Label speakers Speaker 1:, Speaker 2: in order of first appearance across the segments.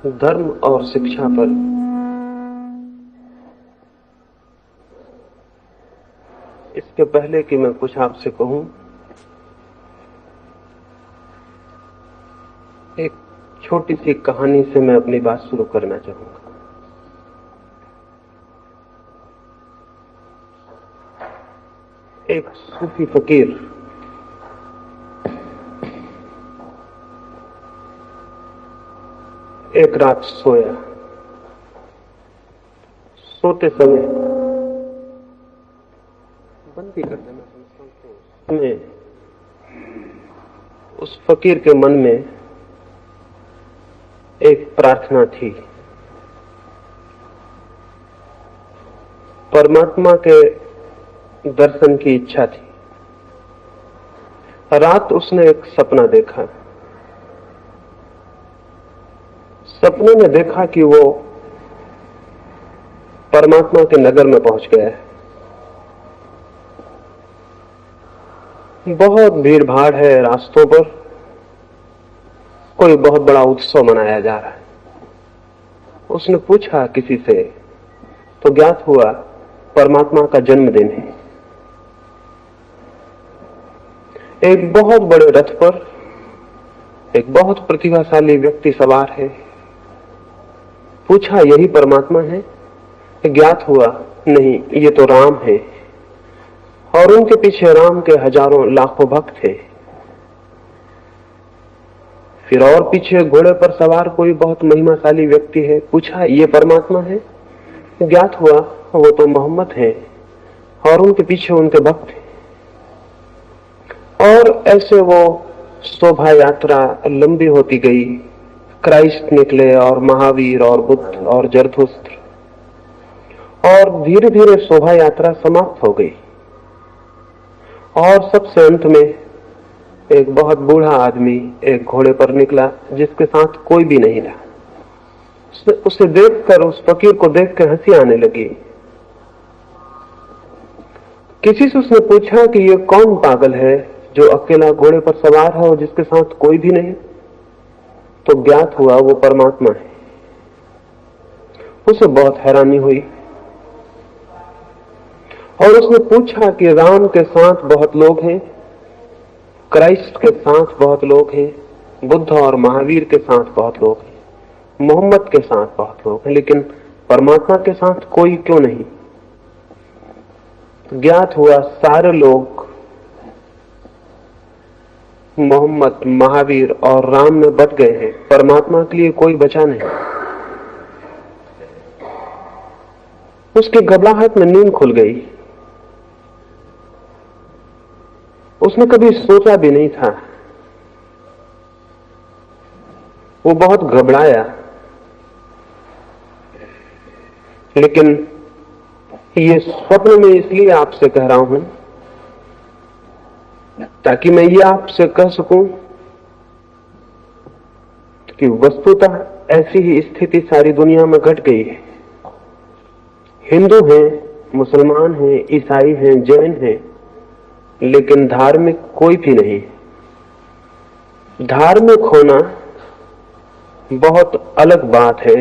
Speaker 1: धर्म और शिक्षा पर इसके पहले कि मैं कुछ आपसे कहूं, एक छोटी सी कहानी से मैं अपनी बात शुरू करना चाहूंगा। एक सूफी फकीर एक रात सोया। सोते समय बंद भी कर देना में उस फकीर के मन में एक प्रार्थना थी। परमात्मा के दर्शन की इच्छा थी। रात उसने एक सपना देखा। सपने में देखा कि वो परमात्मा के नगर में पहुंच गया है। बहुत भीड़ भाड़ है रास्तों पर, कोई बहुत बड़ा उत्सव मनाया जा रहा है। उसने पूछा किसी से तो ज्ञात हुआ परमात्मा का जन्मदिन है। एक बहुत बड़े रथ पर एक बहुत प्रतिभाशाली व्यक्ति सवार है। पूछा यही परमात्मा है? ज्ञात हुआ नहीं, ये तो राम है। और उनके पीछे राम के हजारों लाखों भक्त थे। फिर और पीछे घोड़े पर सवार कोई बहुत महिमाशाली व्यक्ति है। पूछा ये परमात्मा है? ज्ञात हुआ वो तो मोहम्मद है और उनके पीछे उनके भक्त हैं। और ऐसे वो शोभा यात्रा लंबी होती गई। क्राइस्ट निकले और महावीर और बुद्ध और जरथुस्त्र, और धीरे धीरे शोभा यात्रा समाप्त हो गई। और सबसे अंत में एक बहुत बूढ़ा आदमी एक घोड़े पर निकला जिसके साथ कोई भी नहीं रहा। उसे देखकर, उस फकीर को देखकर हंसी आने लगी। किसी से उसने पूछा कि ये कौन पागल है जो अकेला घोड़े पर सवार है और जिसके साथ कोई भी नहीं? तो ज्ञात हुआ वो परमात्मा है। उसे बहुत हैरानी हुई और उसने पूछा कि राम के साथ बहुत लोग हैं, क्राइस्ट के साथ बहुत लोग हैं, बुद्ध और महावीर के साथ बहुत लोग हैं, मोहम्मद के साथ बहुत लोग हैं, लेकिन परमात्मा के साथ कोई क्यों नहीं? ज्ञात हुआ सारे लोग मोहम्मद, महावीर और राम में बट गए हैं। परमात्मा के लिए कोई बचा नहीं। उसकी घबराहट में नींद खुल गई। उसने कभी सोचा भी नहीं था। वो बहुत घबराया, लेकिन ये स्वप्न में इसलिए आपसे कह रहा हूं ताकि मैं ये आपसे कह सकूं कि वस्तुतः ऐसी ही स्थिति सारी दुनिया में घट गई है। हिंदू हैं, मुसलमान हैं, ईसाई हैं, जैन हैं, लेकिन धार्मिक कोई भी नहीं। धार्मिक होना बहुत अलग बात है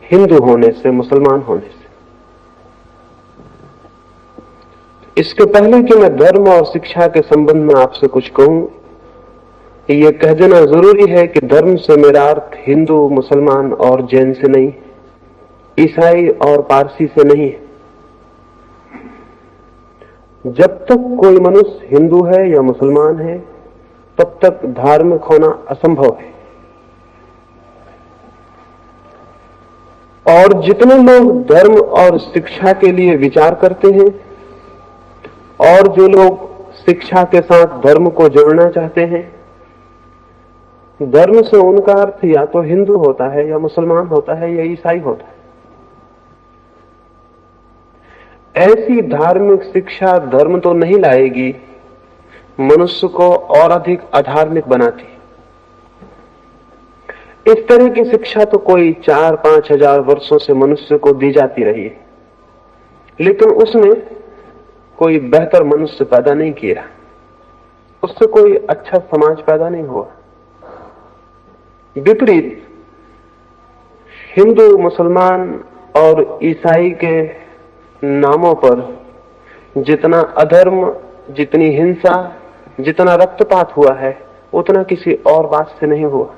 Speaker 1: हिंदू होने से, मुसलमान होने से। इसके पहले कि मैं धर्म और शिक्षा के संबंध में आपसे कुछ कहूं, यह कह देना जरूरी है कि धर्म से मेरा अर्थ हिंदू, मुसलमान और जैन से नहीं, ईसाई और पारसी से नहीं है। जब तक कोई मनुष्य हिंदू है या मुसलमान है, तब तक धार्मिक होना असंभव है। और जितने लोग धर्म और शिक्षा के लिए विचार करते हैं और जो लोग शिक्षा के साथ धर्म को जोड़ना चाहते हैं, धर्म से उनका अर्थ या तो हिंदू होता है या मुसलमान होता है या ईसाई होता है। ऐसी धार्मिक शिक्षा धर्म तो नहीं लाएगी, मनुष्य को और अधिक अधार्मिक बनाती। इस तरह की शिक्षा तो कोई 4-5 हजार वर्षों से मनुष्य को दी जाती रही है, लेकिन उसने कोई बेहतर मनुष्य पैदा नहीं किया, उससे कोई अच्छा समाज पैदा नहीं हुआ। विपरीत हिंदू, मुसलमान और ईसाई के नामों पर जितना अधर्म, जितनी हिंसा, जितना रक्तपात हुआ है, उतना किसी और बात से नहीं हुआ।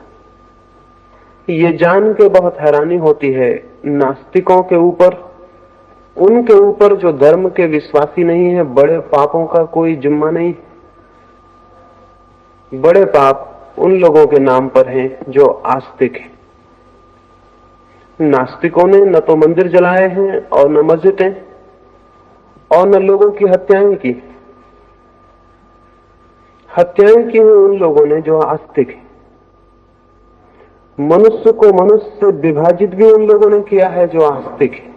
Speaker 1: ये जान के बहुत हैरानी होती है नास्तिकों के ऊपर, उनके ऊपर जो धर्म के विश्वासी नहीं है, बड़े पापों का कोई जिम्मा नहीं। बड़े पाप उन लोगों के नाम पर हैं जो आस्तिक हैं। नास्तिकों ने न तो मंदिर जलाए हैं और न मस्जिदें और न लोगों की हत्याएं की। हत्याएं की हैं उन लोगों ने जो आस्तिक हैं। मनुष्य को मनुष्य से विभाजित भी उन लोगों ने किया है जो आस्तिक है।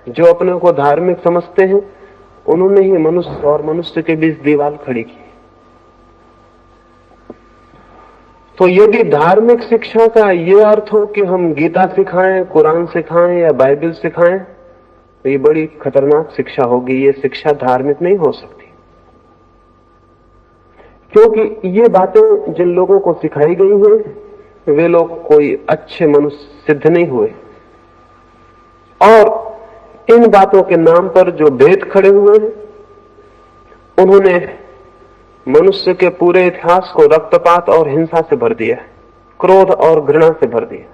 Speaker 1: जो अपने को धार्मिक समझते हैं, उन्होंने ही मनुष्य और मनुष्य के बीच दीवार खड़ी की। तो यदि धार्मिक शिक्षा का ये अर्थ हो कि हम गीता सिखाएं, कुरान सिखाएं या बाइबल सिखाएं, तो ये बड़ी खतरनाक शिक्षा होगी। ये शिक्षा धार्मिक नहीं हो सकती, क्योंकि ये बातें जिन लोगों को सिखाई गई हैं, वे लोग कोई अच्छे मनुष्य सिद्ध नहीं हुए। और इन बातों के नाम पर जो भेद खड़े हुए हैं, उन्होंने मनुष्य के पूरे इतिहास को रक्तपात और हिंसा से भर दिया, क्रोध और घृणा से भर दिया।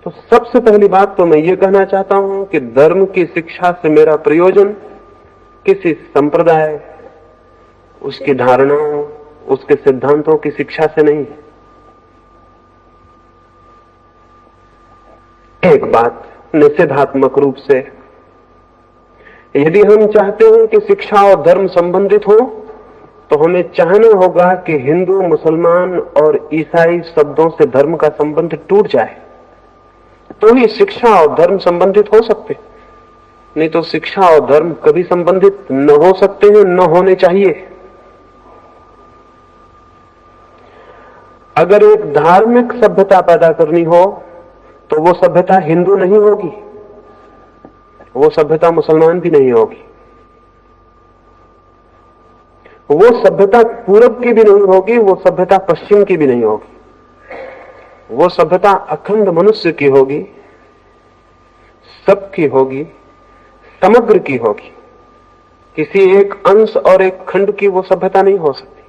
Speaker 1: तो सबसे पहली बात तो मैं ये कहना चाहता हूं कि धर्म की शिक्षा से मेरा प्रयोजन किसी संप्रदाय, उसकी धारणाओं, उसके सिद्धांतों की शिक्षा से नहीं है। एक बात निषेधात्मक रूप से, यदि हम चाहते हैं कि शिक्षा और धर्म संबंधित हो, तो हमें चाहना होगा कि हिंदू, मुसलमान और ईसाई शब्दों से धर्म का संबंध टूट जाए, तो ही शिक्षा और धर्म संबंधित हो सकते। नहीं तो शिक्षा और धर्म कभी संबंधित न हो सकते हैं, न होने चाहिए। अगर एक धार्मिक सभ्यता पैदा करनी हो, तो वो सभ्यता हिंदू नहीं होगी, वो सभ्यता मुसलमान भी नहीं होगी, वो सभ्यता पूरब की भी नहीं होगी, वो सभ्यता पश्चिम की भी नहीं होगी। वो सभ्यता अखंड मनुष्य की होगी, सबकी होगी, समग्र की होगी। किसी एक अंश और एक खंड की वो सभ्यता नहीं हो सकती,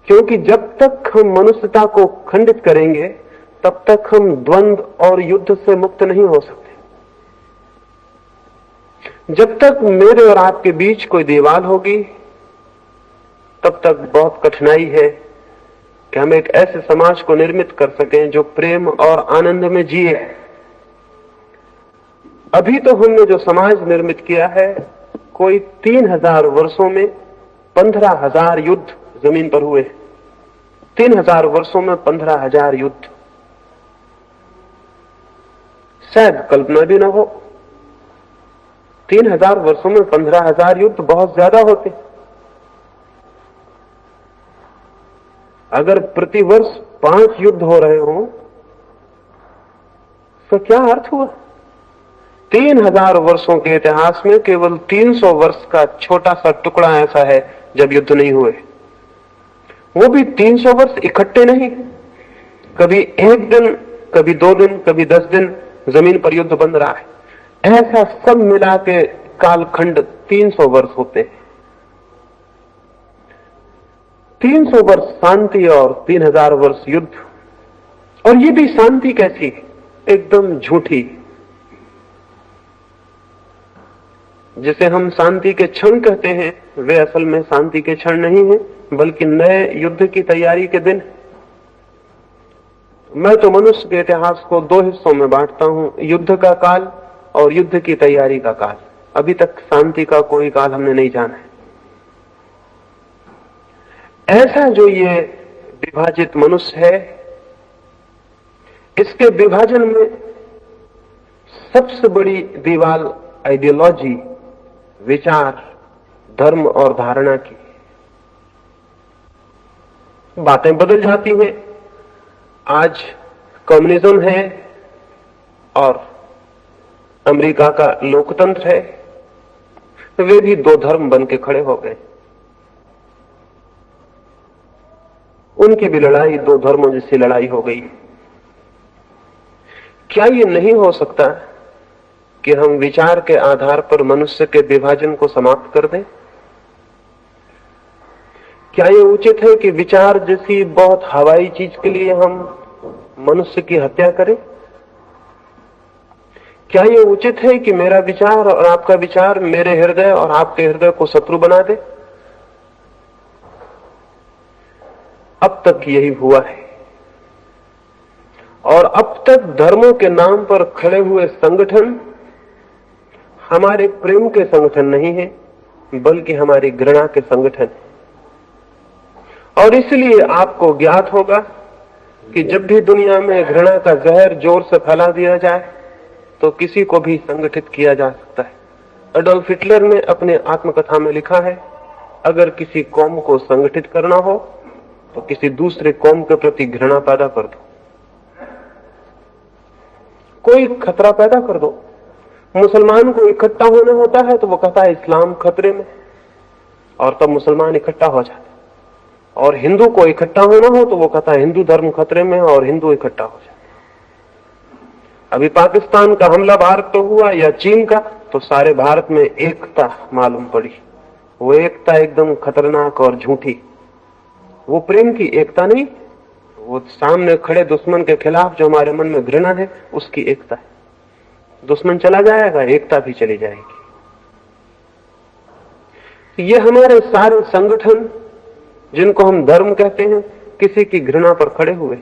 Speaker 1: क्योंकि जब तक हम मनुष्यता को खंडित करेंगे, तब तक हम द्वंद्व और युद्ध से मुक्त नहीं हो सकते। जब तक मेरे और आपके बीच कोई दीवार होगी, तब तक बहुत कठिनाई है कि हम एक ऐसे समाज को निर्मित कर सकें जो प्रेम और आनंद में जिए। अभी तो हमने जो समाज निर्मित किया है, कोई 3000 वर्षों में 15,000 युद्ध जमीन पर हुए। 3000 वर्षों में 15,000 युद्ध, शायद कल्पना भी ना हो। 3000 वर्षों में 15,000 युद्ध बहुत ज्यादा होते। अगर प्रतिवर्ष 5 युद्ध हो रहे हो, तो क्या अर्थ हुआ? 3000 वर्षों के इतिहास में केवल 300 वर्ष का छोटा सा टुकड़ा ऐसा है जब युद्ध नहीं हुए। वो भी 300 वर्ष इकट्ठे नहीं, कभी एक दिन, कभी 2 दिन, कभी 10 दिन जमीन पर युद्ध बन रहा है। ऐसा सब मिला के कालखंड 300 वर्ष होते हैं। 300 वर्ष शांति और 3000 वर्ष युद्ध। और ये भी शांति कैसी, एकदम झूठी। जिसे हम शांति के क्षण कहते हैं, वे असल में शांति के क्षण नहीं है, बल्कि नए युद्ध की तैयारी के दिन। मैं तो मनुष्य के इतिहास को 2 हिस्सों में बांटता हूं, युद्ध का काल और युद्ध की तैयारी का काल। अभी तक शांति का कोई काल हमने नहीं जाना है। ऐसा जो ये विभाजित मनुष्य है, इसके विभाजन में सबसे बड़ी दीवार आइडियोलॉजी, विचार, धर्म और धारणा की। बातें बदल जाती हैं। आज कम्युनिज्म है और अमेरिका का लोकतंत्र है, वे भी 2 धर्म बन के खड़े हो गए। उनकी भी लड़ाई 2 धर्मों जैसी लड़ाई हो गई। क्या ये नहीं हो सकता कि हम विचार के आधार पर मनुष्य के विभाजन को समाप्त कर दें? क्या ये उचित है कि विचार जैसी बहुत हवाई चीज के लिए हम मनुष्य की हत्या करें? क्या ये उचित है कि मेरा विचार और आपका विचार मेरे हृदय और आपके हृदय को शत्रु बना दे? अब तक यही हुआ है, और अब तक धर्मों के नाम पर खड़े हुए संगठन हमारे प्रेम के संगठन नहीं है, बल्कि हमारी घृणा के संगठन है। और इसलिए आपको ज्ञात होगा कि जब भी दुनिया में घृणा का जहर जोर से फैला दिया जाए तो किसी को भी संगठित किया जा सकता है। एडोल्फ हिटलर ने अपने आत्मकथा में लिखा है, अगर किसी कौम को संगठित करना हो तो किसी दूसरे कौम के प्रति घृणा पैदा कर दो, कोई खतरा पैदा कर दो। मुसलमान को इकट्ठा होना होता है तो वो कहता है इस्लाम खतरे में, और तब मुसलमान इकट्ठा हो जाते। और हिंदू को इकट्ठा होना हो तो वो कहता है हिंदू धर्म खतरे में, और हिंदू इकट्ठा हो जाते। अभी पाकिस्तान का हमला भारत तो हुआ या चीन का, तो सारे भारत में एकता मालूम पड़ी। वो एकता एकदम खतरनाक और झूठी, वो प्रेम की एकता नहीं, वो सामने खड़े दुश्मन के खिलाफ जो हमारे मन में घृणा है उसकी एकता है। दुश्मन चला जाएगा, एकता भी चली जाएगी। ये हमारे सारे संगठन जिनको हम धर्म कहते हैं, किसी की घृणा पर खड़े हुए,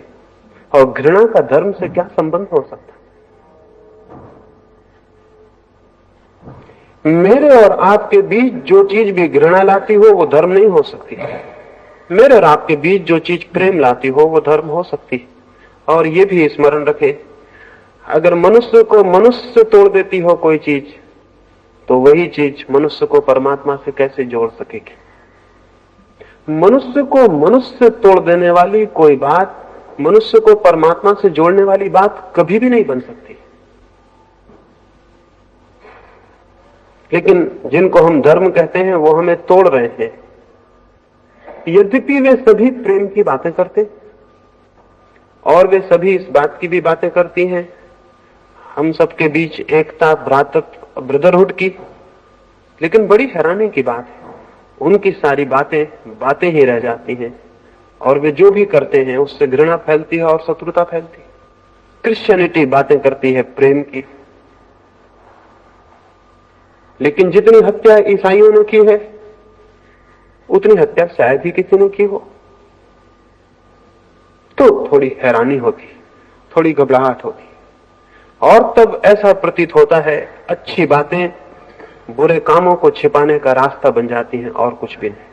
Speaker 1: और घृणा का धर्म से क्या संबंध हो सकता? मेरे और आपके बीच जो चीज भी घृणा लाती हो वो धर्म नहीं हो सकती। मेरे और आपके बीच जो चीज प्रेम लाती हो वो धर्म हो सकती है। और ये भी स्मरण रखें, अगर मनुष्य को मनुष्य तोड़ देती हो कोई चीज, तो वही चीज मनुष्य को परमात्मा से कैसे जोड़ सकेगी? मनुष्य को मनुष्य तोड़ देने वाली कोई बात मनुष्य को परमात्मा से जोड़ने वाली बात कभी भी नहीं बन सकती। लेकिन जिनको हम धर्म कहते हैं वो हमें तोड़ रहे हैं। यद्यपि वे सभी प्रेम की बातें करते, और वे सभी इस बात की भी बातें करती हैं हम सबके बीच एकता, भ्रातृत्व, ब्रदरहुड की, लेकिन बड़ी हैरानी की बात है, उनकी सारी बातें ही रह जाती हैं, और वे जो भी करते हैं उससे घृणा फैलती है और शत्रुता फैलती है। क्रिश्चियनिटी बातें करती है प्रेम की, लेकिन जितनी हत्या ईसाइयों ने की है उतनी हत्या शायद ही किसी ने की हो। तो थोड़ी हैरानी होती, थोड़ी घबराहट होती, और तब ऐसा प्रतीत होता है अच्छी बातें बुरे कामों को छिपाने का रास्ता बन जाती हैं और कुछ भी नहीं।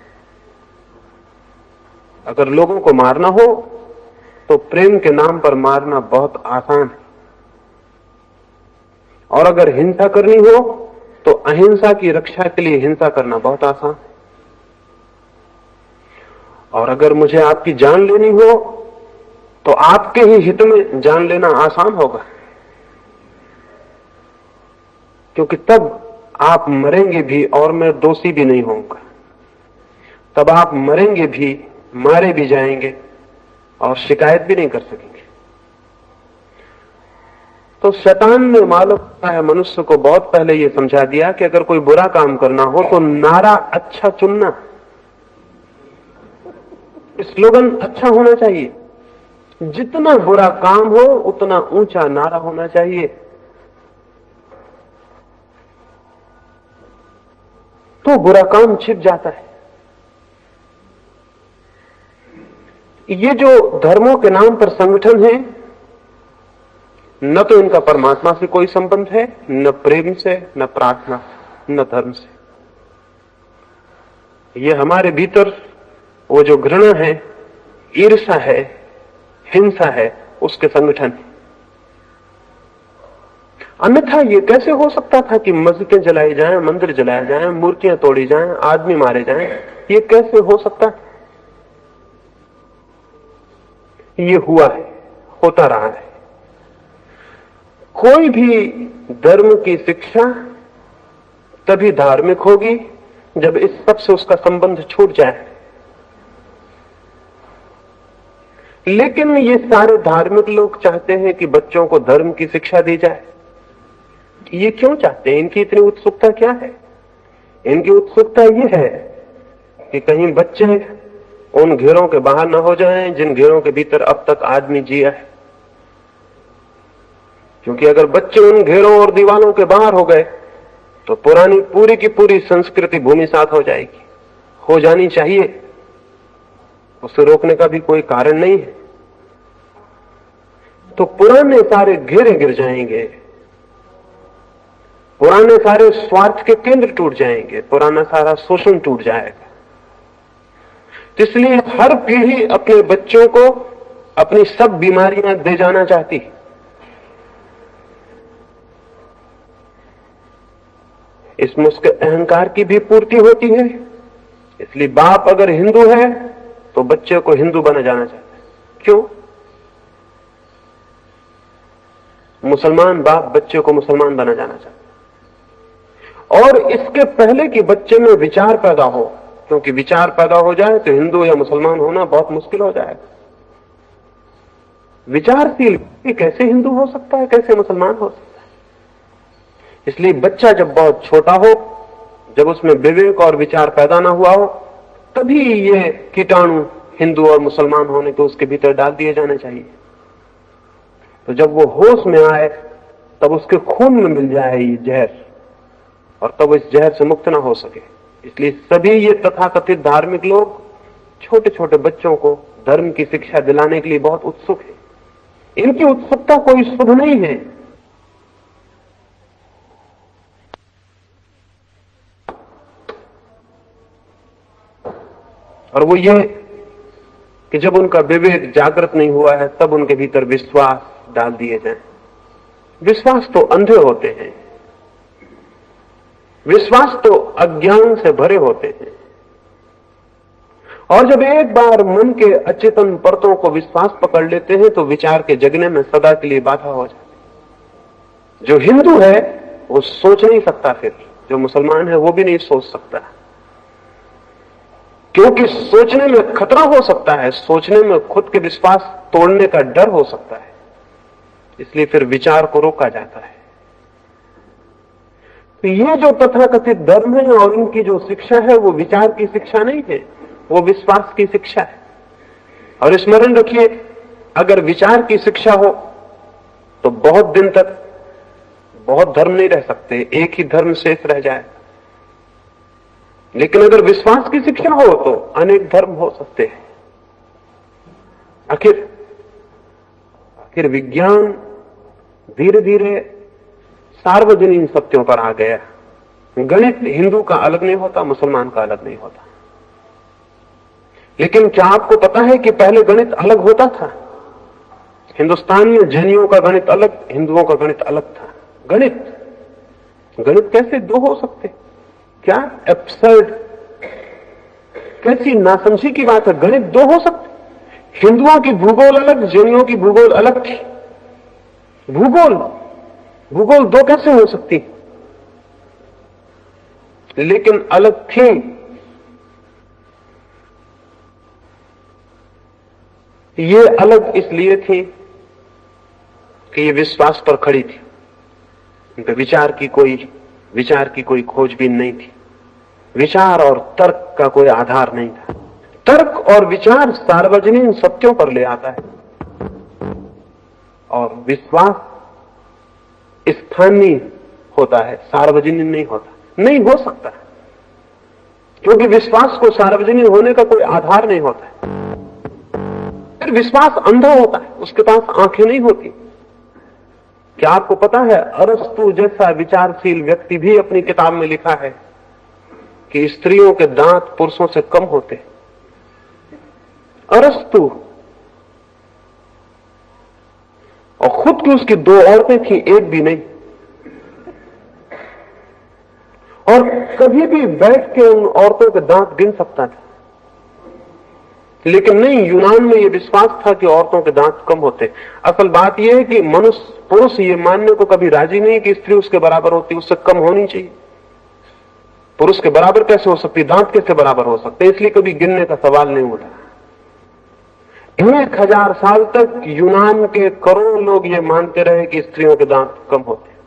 Speaker 1: अगर लोगों को मारना हो तो प्रेम के नाम पर मारना बहुत आसान है, और अगर हिंसा करनी हो तो अहिंसा की रक्षा के लिए हिंसा करना बहुत आसान है। और अगर मुझे आपकी जान लेनी हो तो आपके ही हित में जान लेना आसान होगा, क्योंकि तब आप मरेंगे भी और मैं दोषी भी नहीं होऊंगा। तब आप मरेंगे भी, मारे भी जाएंगे और शिकायत भी नहीं कर सकेंगे। तो शैतान ने मालूम है मनुष्य को बहुत पहले यह समझा दिया कि अगर कोई बुरा काम करना हो तो नारा अच्छा चुनना, स्लोगन अच्छा होना चाहिए। जितना बुरा काम हो उतना ऊंचा नारा होना चाहिए। तो बुरा काम छिप जाता है। ये जो धर्मों के नाम पर संगठन है, न तो इनका परमात्मा से कोई संबंध है, न प्रेम से, न प्रार्थना, न धर्म से। ये हमारे भीतर वो जो घृणा है, ईर्ष्या है, हिंसा है, उसके संगठन है। अन्यथा ये कैसे हो सकता था कि मस्जिदें जलाई जाएं, मंदिर जलाए जाएं, मूर्तियां तोड़ी जाएं, आदमी मारे जाएं? ये कैसे हो सकता है? ये हुआ है, होता रहा है। कोई भी धर्म की शिक्षा तभी धार्मिक होगी जब इस सब से उसका संबंध छूट जाए। लेकिन ये सारे धार्मिक लोग चाहते हैं कि बच्चों को धर्म की शिक्षा दी जाए। ये क्यों चाहते हैं? इनकी इतनी उत्सुकता क्या है? इनकी उत्सुकता ये है कि कहीं बच्चे उन घेरों के बाहर न हो जाएं जिन घेरों के भीतर अब तक आदमी जिया है। क्योंकि अगर बच्चे उन घेरों और दीवारों के बाहर हो गए तो पुरानी पूरी की पूरी संस्कृति भूमिसात हो जाएगी, हो जानी चाहिए, उसे रोकने का भी कोई कारण नहीं है। तो पुराने सारे घेरे गिर जाएंगे, पुराने सारे स्वार्थ के केंद्र टूट जाएंगे, पुराना सारा शोषण टूट जाएगा। तो इसलिए हर पीढ़ी अपने बच्चों को अपनी सब बीमारियां दे जाना चाहती है। इसमें उसके अहंकार की भी पूर्ति होती है। इसलिए बाप अगर हिंदू है तो बच्चे को हिंदू बना जाना चाहता है। क्यों? मुसलमान बाप बच्चे को मुसलमान बना जाना चाहता है। और इसके पहले कि बच्चे में विचार पैदा हो, क्योंकि विचार पैदा हो जाए तो हिंदू या मुसलमान होना बहुत मुश्किल हो जाएगा। विचारशील कैसे हिंदू हो सकता है, कैसे मुसलमान हो सकता है? इसलिए बच्चा जब बहुत छोटा हो, जब उसमें विवेक और विचार पैदा ना हुआ हो, तभी ये कीटाणु हिंदू और मुसलमान होने को उसके भीतर डाल दिए जाने चाहिए। तो जब वो होश में आए तब उसके खून में मिल जाए ये जहर, और तब इस जहर से मुक्त ना हो सके। इसलिए सभी ये तथाकथित धार्मिक लोग छोटे छोटे बच्चों को धर्म की शिक्षा दिलाने के लिए बहुत उत्सुक है। इनकी उत्सुकता कोई शुभ नहीं है। और वो ये कि जब उनका विवेक जागृत नहीं हुआ है तब उनके भीतर विश्वास डाल दिए जाएं। विश्वास तो अंधे होते हैं, विश्वास तो अज्ञान से भरे होते हैं। और जब एक बार मन के अचेतन परतों को विश्वास पकड़ लेते हैं तो विचार के जगने में सदा के लिए बाधा हो जाती है। जो हिंदू है वो सोच नहीं सकता, फिर जो मुसलमान है वो भी नहीं सोच सकता, क्योंकि सोचने में खतरा हो सकता है, सोचने में खुद के विश्वास तोड़ने का डर हो सकता है। इसलिए फिर विचार को रोका जाता है। तो ये जो तथाकथित धर्म है और इनकी जो शिक्षा है वो विचार की शिक्षा नहीं है, वो विश्वास की शिक्षा है। और स्मरण रखिए, अगर विचार की शिक्षा हो तो बहुत दिन तक बहुत धर्म नहीं रह सकते, एक ही धर्म शेष रह जाए। लेकिन अगर विश्वास की शिक्षा हो तो अनेक धर्म हो सकते हैं। आखिर विज्ञान धीरे धीरे सार्वजनीन सत्यों पर आ गया। गणित हिंदू का अलग नहीं होता, मुसलमान का अलग नहीं होता। लेकिन क्या आपको पता है कि पहले गणित अलग होता था? हिंदुस्तान में जैनियों का गणित अलग, हिंदुओं का गणित अलग था। गणित कैसे दो हो सकते? क्या एब्सर्ड, कैसी नासमझी की बात है। गणित दो हो सकते? हिंदुओं की भूगोल अलग, जैनियों की भूगोल अलग थी। भूगोल दो कैसे हो सकती? लेकिन अलग थी। ये अलग इसलिए थी कि ये विश्वास पर खड़ी थी। उनके विचार की कोई खोजबीन नहीं थी। विचार और तर्क का कोई आधार नहीं था। तर्क और विचार सार्वजनीन सत्यों पर ले आता है और विश्वास स्थानीय होता है, सार्वजनीन नहीं होता, नहीं हो सकता, क्योंकि विश्वास को सार्वजनीन होने का कोई आधार नहीं होता है। फिर विश्वास अंधा होता है, उसके पास आंखें नहीं होती। क्या आपको पता है, अरस्तु जैसा विचारशील व्यक्ति भी अपनी किताब में लिखा है कि स्त्रियों के दांत पुरुषों से कम होते। अरस्तु, और खुद की उसकी दो औरतें थी, एक भी नहीं। और कभी भी बैठ के उन औरतों के दांत गिन सकता था। लेकिन नहीं, यूनान में यह विश्वास था कि औरतों के दांत कम होते। असल बात यह है कि पुरुष ये मानने को कभी राजी नहीं कि स्त्री उसके बराबर होती, उससे कम होनी चाहिए। पुरुष के बराबर कैसे हो सकती, दांत कैसे बराबर हो सकते, इसलिए कभी गिनने का सवाल नहीं उठा। 1000 साल तक यूनान के करोड़ों लोग ये मानते रहे कि स्त्रियों के दांत कम होते हैं।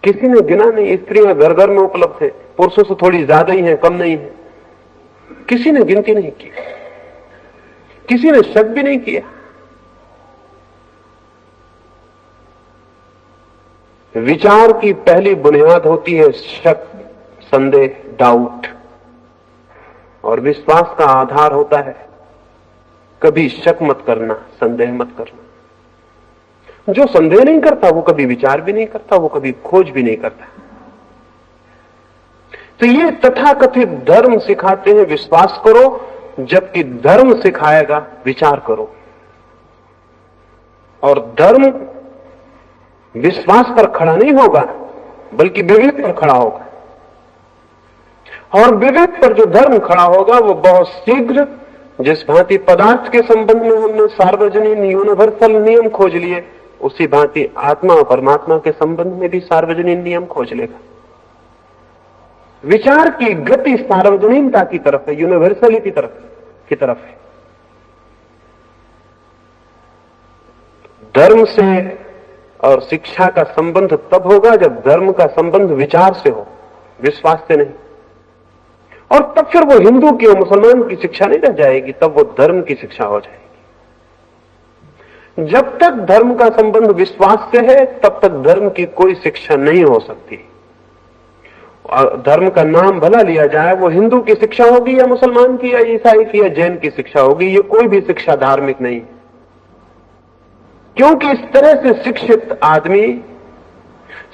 Speaker 1: किसी ने गिना नहीं, स्त्रियां घर घर में उपलब्ध है, पुरुषों से थोड़ी ज्यादा ही है, कम नहीं है। किसी ने गिनती नहीं की, किसी ने शक भी नहीं किया। विचार की पहली बुनियाद होती है शक, संदेह, डाउट, और विश्वास का आधार होता है कभी शक मत करना, संदेह मत करना। जो संदेह नहीं करता वो कभी विचार भी नहीं करता, वो कभी खोज भी नहीं करता। तो ये तथाकथित धर्म सिखाते हैं विश्वास करो, जबकि धर्म सिखाएगा विचार करो। और धर्म विश्वास पर खड़ा नहीं होगा बल्कि विवेक पर खड़ा होगा, और विवेक पर जो धर्म खड़ा होगा वो बहुत शीघ्र, जिस भांति पदार्थ के संबंध में हमने सार्वजनिक यूनिवर्सल नियम खोज लिए, उसी भांति आत्मा और परमात्मा के संबंध में भी सार्वजनिक नियम खोज लेगा। विचार की गति सार्वजनिकता की तरफ है, यूनिवर्सलिटी की तरफ है। धर्म से और शिक्षा का संबंध तब होगा जब धर्म का संबंध विचार से हो, विश्वास से नहीं। और तब फिर वो हिंदू की और मुसलमान की शिक्षा नहीं रह जाएगी, तब वो धर्म की शिक्षा हो जाएगी। जब तक धर्म का संबंध विश्वास से है तब तक धर्म की कोई शिक्षा नहीं हो सकती। और धर्म का नाम भला लिया जाए, वो हिंदू की शिक्षा होगी या मुसलमान की या ईसाई की या जैन की शिक्षा होगी, ये कोई भी शिक्षा धार्मिक नहीं। क्योंकि इस तरह से शिक्षित आदमी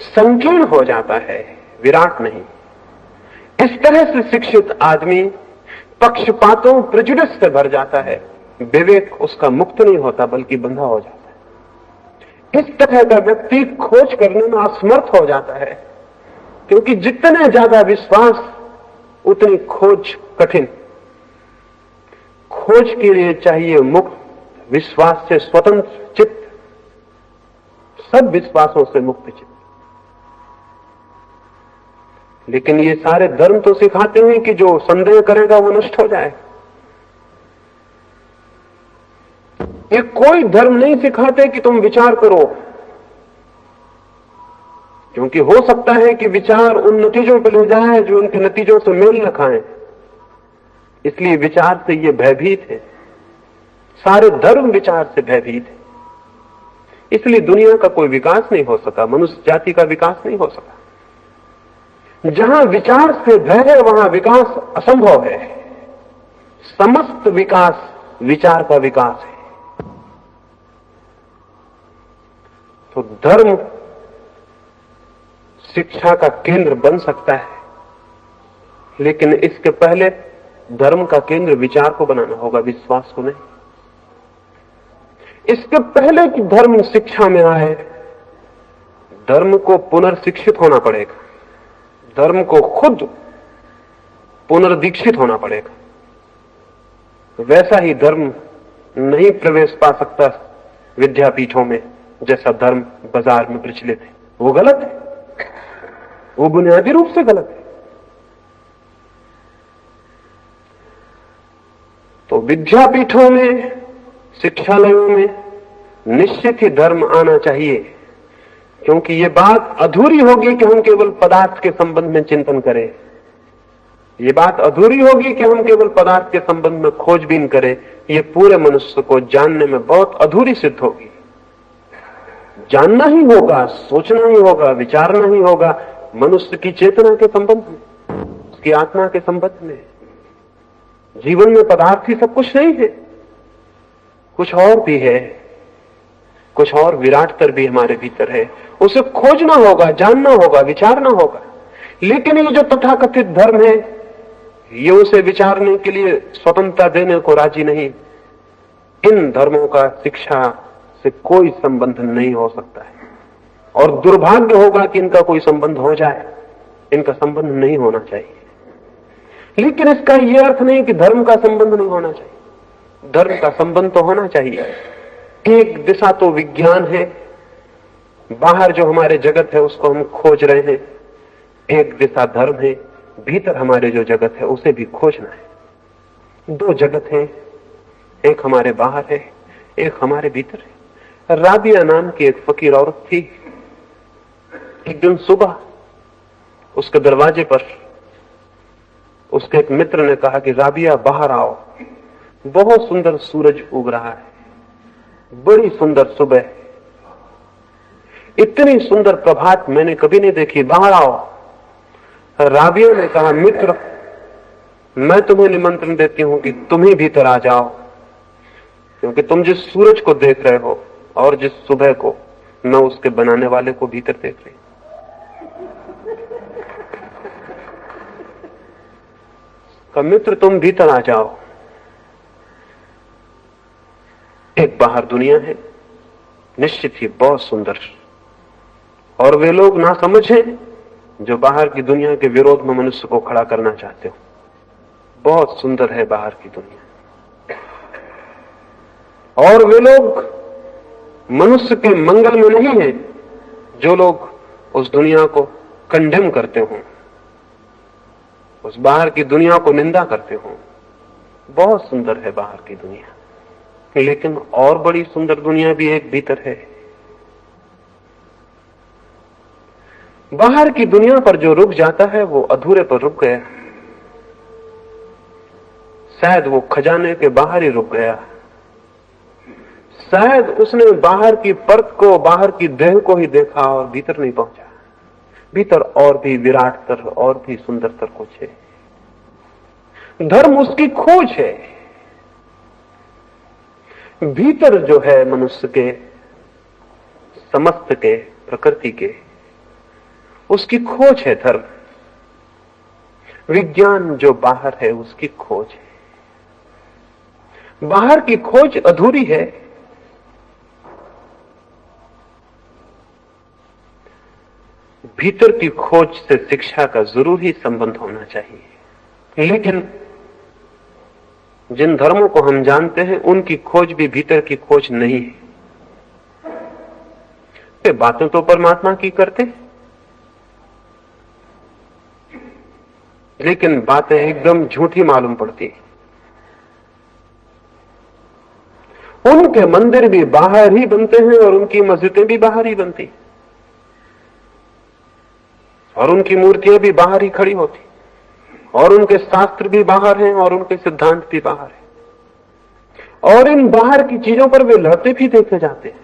Speaker 1: संकीर्ण हो जाता है, विराट नहीं। इस तरह से शिक्षित आदमी पक्षपातों, प्रेजुडिस से भर जाता है, विवेक उसका मुक्त नहीं होता बल्कि बंधा हो जाता है। इस तरह का व्यक्ति खोज करने में असमर्थ हो जाता है, क्योंकि जितने ज्यादा विश्वास उतनी खोज कठिन। खोज के लिए चाहिए मुक्त, विश्वास से स्वतंत्र चित्त, सब विश्वासों से मुक्त चित्त। लेकिन ये सारे धर्म तो सिखाते हैं कि जो संदेह करेगा वो नष्ट हो जाए। ये कोई धर्म नहीं सिखाते कि तुम विचार करो, क्योंकि हो सकता है कि विचार उन नतीजों पर ले जाए जो उनके नतीजों से मेल न खाएं। इसलिए विचार से ये भयभीत है, सारे धर्म विचार से भयभीत है। इसलिए दुनिया का कोई विकास नहीं हो सका, मनुष्य जाति का विकास नहीं हो सका। जहां विचार से भय है वहां विकास असंभव है। समस्त विकास विचार का विकास है। तो धर्म शिक्षा का केंद्र बन सकता है, लेकिन इसके पहले धर्म का केंद्र विचार को बनाना होगा, विश्वास को नहीं। इसके पहले कि धर्म शिक्षा में आए, धर्म को पुनर्शिक्षित होना पड़ेगा, धर्म को खुद पुनर्दीक्षित होना पड़ेगा। वैसा ही धर्म नहीं प्रवेश पा सकता विद्यापीठों में जैसा धर्म बाजार में प्रचलित है। वो गलत है, वो बुनियादी रूप से गलत है। तो विद्यापीठों में, शिक्षालयों में निश्चित ही धर्म आना चाहिए, क्योंकि ये बात अधूरी होगी कि हम केवल पदार्थ के संबंध में चिंतन करें। ये बात अधूरी होगी कि हम केवल पदार्थ के संबंध में खोजबीन करें। ये पूरे मनुष्य को जानने में बहुत अधूरी सिद्ध होगी। जानना ही होगा, सोचना ही होगा, विचारना ही होगा मनुष्य की चेतना के संबंध में, उसकी आत्मा के संबंध में। जीवन में पदार्थ ही सब कुछ नहीं है, कुछ और भी है, कुछ और विराट तर भी हमारे भीतर है। उसे खोजना होगा, जानना होगा, विचारना होगा। लेकिन ये जो तथाकथित धर्म है, ये उसे विचारने के लिए स्वतंत्रता देने को राजी नहीं। इन धर्मों का शिक्षा से कोई संबंध नहीं हो सकता है, और दुर्भाग्य होगा कि इनका कोई संबंध हो जाए। इनका संबंध नहीं होना चाहिए। लेकिन इसका यह अर्थ नहीं कि धर्म का संबंध नहीं होना चाहिए। धर्म का संबंध तो होना चाहिए। एक दिशा तो विज्ञान है, बाहर जो हमारे जगत है उसको हम खोज रहे हैं। एक दिशा धर्म है, भीतर हमारे जो जगत है उसे भी खोजना है। दो जगत है, एक हमारे बाहर है, एक हमारे भीतर है। राबिया नाम की एक फकीर औरत थी। एक दिन सुबह उसके दरवाजे पर उसके एक मित्र ने कहा कि राबिया बाहर आओ, बहुत सुंदर सूरज उग रहा है, बड़ी सुंदर सुबह, इतनी सुंदर प्रभात मैंने कभी नहीं देखी, बाहर आओ। राबिया ने कहा, मित्र मैं तुम्हें निमंत्रण देती हूं कि तुम ही भीतर आ जाओ, क्योंकि तुम जिस सूरज को देख रहे हो और जिस सुबह को, मैं उसके बनाने वाले को भीतर देख रही। का मित्र तुम भीतर आ जाओ। एक बाहर दुनिया है, निश्चित ही बहुत सुंदर, और वे लोग ना समझ हैं जो बाहर की दुनिया के विरोध में मनुष्य को खड़ा करना चाहते हो। बहुत सुंदर है बाहर की दुनिया, और वे लोग मनुष्य के मंगल में नहीं है जो लोग उस दुनिया को कंडेम करते हो, उस बाहर की दुनिया को निंदा करते हो। बहुत सुंदर है बाहर की दुनिया, लेकिन और बड़ी सुंदर दुनिया भी एक भीतर है। बाहर की दुनिया पर जो रुक जाता है वो अधूरे पर रुक गया, शायद वो खजाने के बाहर ही रुक गया, शायद उसने बाहर की परत को, बाहर की देह को ही देखा और भीतर नहीं पहुंचा। भीतर और भी विराटतर और भी सुंदरतर कुछ है। धर्म उसकी खोज है। भीतर जो है मनुष्य के, समस्त के, प्रकृति के, उसकी खोज है धर्म। विज्ञान जो बाहर है उसकी खोज है। बाहर की खोज अधूरी है। भीतर की खोज से शिक्षा का जरूर ही संबंध होना चाहिए, लेकिन जिन धर्मों को हम जानते हैं उनकी खोज भी भीतर की खोज नहीं है। वे बातें तो परमात्मा की करते, लेकिन बातें एकदम झूठी मालूम पड़ती। उनके मंदिर भी बाहर ही बनते हैं और उनकी मस्जिदें भी बाहर ही बनती, और उनकी मूर्तियां भी बाहर ही खड़ी होती, और उनके शास्त्र भी बाहर हैं और उनके सिद्धांत भी बाहर हैं, और इन बाहर की चीजों पर वे लड़ते भी देखे जाते हैं।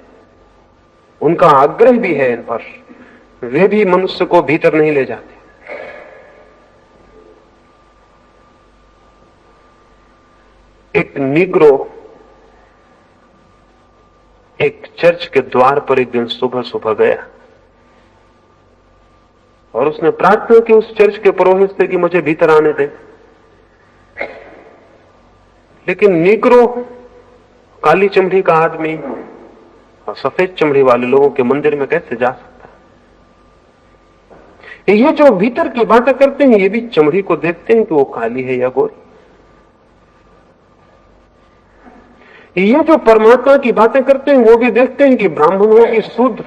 Speaker 1: उनका आग्रह भी है इन पर, वे भी मनुष्य को भीतर नहीं ले जाते। एक निग्रो एक चर्च के द्वार पर एक दिन सुबह सुबह गया और उसने प्रार्थना की उस चर्च के पुरोहित से कि मुझे भीतर आने दे। लेकिन निग्रो, काली चमड़ी का आदमी और सफेद चमड़ी वाले लोगों के मंदिर में कैसे जा सकता है? ये जो भीतर की बातें करते हैं ये भी चमड़ी को देखते हैं कि वो काली है या गोरी। ये जो परमात्मा की बातें करते हैं वो भी देखते हैं कि ब्राह्मण हो कि शूद्र।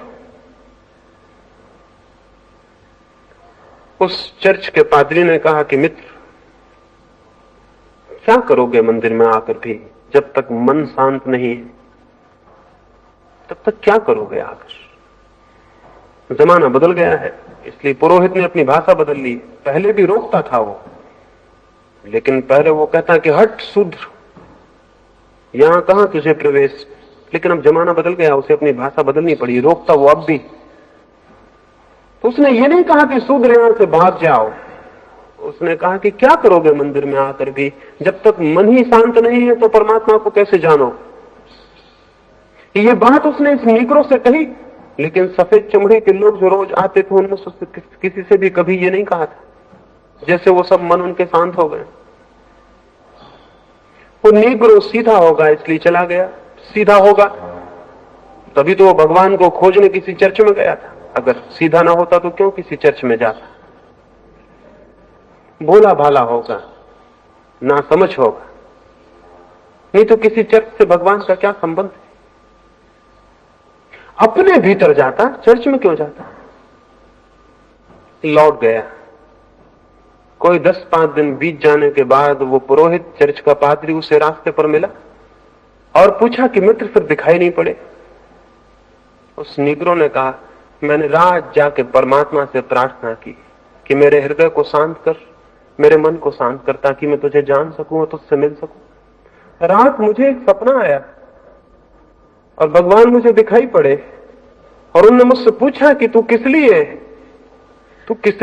Speaker 1: उस चर्च के पादरी ने कहा कि मित्र, क्या करोगे मंदिर में आकर भी? जब तक मन शांत नहीं है तब तक क्या करोगे आकर? जमाना बदल गया है, इसलिए पुरोहित ने अपनी भाषा बदल ली। पहले भी रोकता था वो, लेकिन पहले वो कहता कि हट शूद्र, यहां कहां तुझे प्रवेश। लेकिन अब जमाना बदल गया, उसे अपनी भाषा बदलनी पड़ी। रोकता वो अब भी। तो उसने ये नहीं कहा कि शूद्र यहां से भाग जाओ, उसने कहा कि क्या करोगे मंदिर में आकर भी? जब तक मन ही शांत नहीं है तो परमात्मा को कैसे जानो? ये बात उसने इस निग्रो से कही, लेकिन सफेद चमड़े के लोग जो रोज आते थे उनमें से किसी से भी कभी ये नहीं कहा था। जैसे वो सब मन उनके शांत हो गए। वो निग्रो सीधा होगा इसलिए चला गया। सीधा होगा तभी तो वो भगवान को खोजने किसी चर्च में गया था। अगर सीधा ना होता तो क्यों किसी चर्च में जाता? भोला भाला होगा, ना समझ होगा, नहीं तो किसी चर्च से भगवान का क्या संबंध है? अपने भीतर जाता, चर्च में क्यों जाता? लौट गया। कोई 10-5 दिन बीत जाने के बाद वो पुरोहित, चर्च का पादरी उसे रास्ते पर मिला और पूछा कि मित्र फिर दिखाई नहीं पड़े। उस निग्रो ने कहा, मैंने रात जाके परमात्मा से प्रार्थना की कि मेरे हृदय को शांत कर, मेरे मन को शांत कर, ताकि मैं तुझे जान सकूं और तुझसे मिल सकूं। रात मुझे एक सपना आया और भगवान मुझे दिखाई पड़े और उन्होंने मुझसे पूछा कि तू किस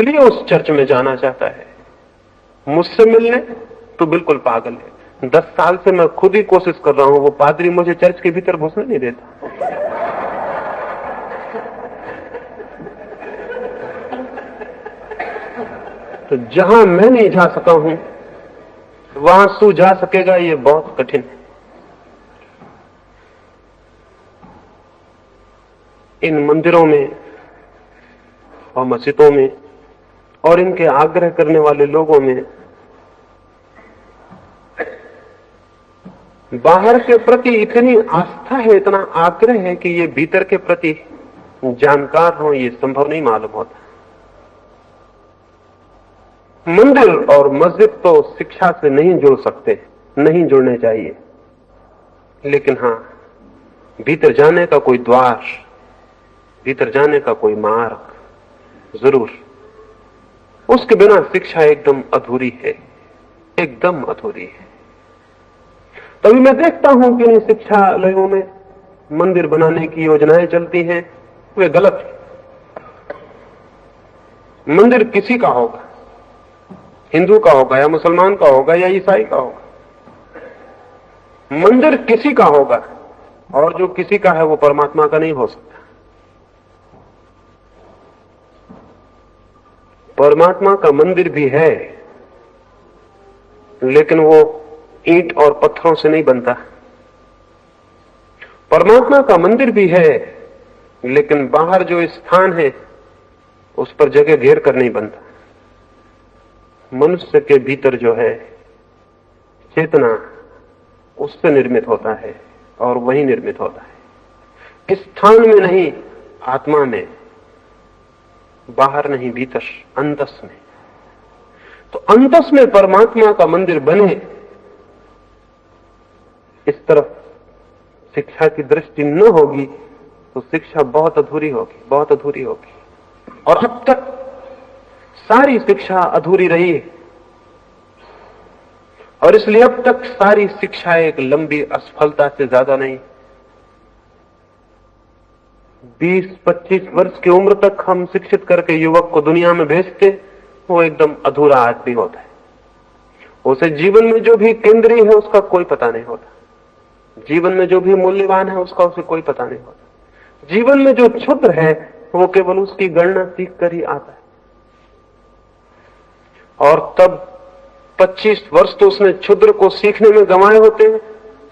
Speaker 1: लिए उस चर्च में जाना चाहता है? मुझसे मिलने? तू बिल्कुल पागल है। 10 साल से मैं खुद ही कोशिश कर रहा हूं, वो पादरी मुझे चर्च के भीतर घुसने नहीं देता। तो जहां मैं नहीं जा सका हूं वहां तू जा सकेगा, ये बहुत कठिन है। इन मंदिरों में और मस्जिदों में और इनके आग्रह करने वाले लोगों में बाहर के प्रति इतनी आस्था है, इतना आग्रह है कि ये भीतर के प्रति जानकार हो ये संभव नहीं मालूम होता। मंदिर और मस्जिद तो शिक्षा से नहीं जुड़ सकते, नहीं जुड़ने चाहिए, लेकिन हां, भीतर जाने का कोई द्वार, भीतर जाने का कोई मार्ग जरूर। उसके बिना शिक्षा एकदम अधूरी है, एकदम अधूरी है। तभी मैं देखता हूं कि इन शिक्षालयों में मंदिर बनाने की योजनाएं चलती हैं, वे गलत है। मंदिर किसी का होगा, हिंदू का होगा या मुसलमान का होगा या ईसाई का होगा। मंदिर किसी का होगा और जो किसी का है वो परमात्मा का नहीं हो सकता। परमात्मा का मंदिर भी है, लेकिन वो ईंट और पत्थरों से नहीं बनता। परमात्मा का मंदिर भी है, लेकिन बाहर जो स्थान है उस पर जगह घेर कर नहीं बनता। मनुष्य के भीतर जो है चेतना, उससे निर्मित होता है और वही निर्मित होता है। इस स्थान में नहीं, आत्मा में, बाहर नहीं, भीतर, अंतस में। तो अंतस में परमात्मा का मंदिर बने, इस तरफ शिक्षा की दृष्टि न होगी तो शिक्षा बहुत अधूरी होगी, बहुत अधूरी होगी। और अब तक सारी शिक्षा अधूरी रही है और इसलिए अब तक सारी शिक्षा एक लंबी असफलता से ज्यादा नहीं। 20-25 वर्ष की उम्र तक हम शिक्षित करके युवक को दुनिया में भेजते, वो एकदम अधूरा आदमी होता है। उसे जीवन में जो भी केंद्रीय है उसका कोई पता नहीं होता, जीवन में जो भी मूल्यवान है उसका उसे कोई पता नहीं होता। जीवन में जो क्षुद्र है वो केवल उसकी गणना सीख कर ही आता है। और तब 25 वर्ष तो उसने क्षुद्र को सीखने में गंवाए होते हैं,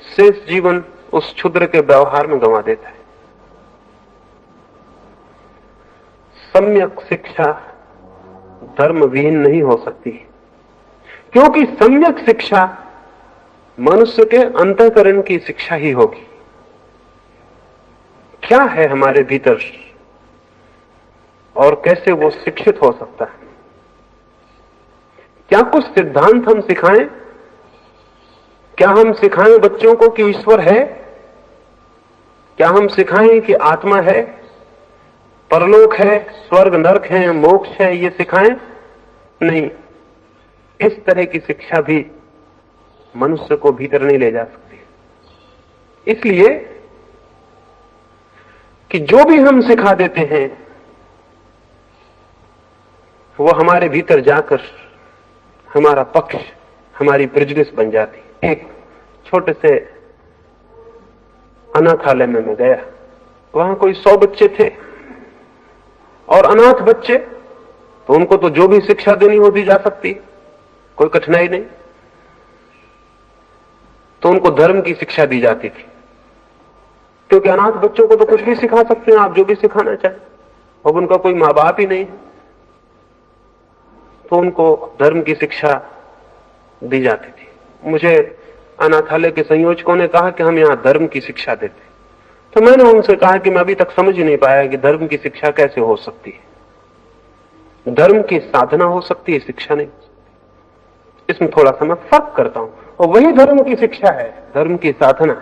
Speaker 1: शेष जीवन उस क्षुद्र के व्यवहार में गंवा देता है। सम्यक शिक्षा धर्म विहीन नहीं हो सकती, क्योंकि सम्यक शिक्षा मनुष्य के अंतःकरण की शिक्षा ही होगी। क्या है हमारे भीतर और कैसे वो शिक्षित हो सकता है? क्या कुछ सिद्धांत हम सिखाएं? क्या हम सिखाएं बच्चों को कि ईश्वर है? क्या हम सिखाएं कि आत्मा है, परलोक है, स्वर्ग नरक है, मोक्ष है? ये सिखाएं? नहीं। इस तरह की शिक्षा भी मनुष्य को भीतर नहीं ले जा सकती। इसलिए कि जो भी हम सिखा देते हैं वो हमारे भीतर जाकर हमारा पक्ष, हमारी प्रेजुडिस बन जाती। एक छोटे से अनाथालय में मैं गया, वहां कोई 100 बच्चे थे और अनाथ बच्चे, तो उनको तो जो भी शिक्षा देनी हो दी जा सकती, कोई कठिनाई नहीं। तो उनको धर्म की शिक्षा दी जाती थी, क्योंकि अनाथ बच्चों को तो कुछ भी सिखा सकते हैं आप, जो भी सिखाना चाहें। अब उनका कोई मां बाप ही नहीं, तो उनको धर्म की शिक्षा दी जाती थी। मुझे अनाथालय के संयोजकों ने कहा कि हम यहां धर्म की शिक्षा देते, तो मैंने उनसे कहा कि मैं अभी तक समझ ही नहीं पाया कि धर्म की शिक्षा कैसे हो सकती है। धर्म की साधना हो सकती है, शिक्षा नहीं। इसमें थोड़ा सा मैं फर्क करता हूं, और वही धर्म की शिक्षा है, धर्म की साधना।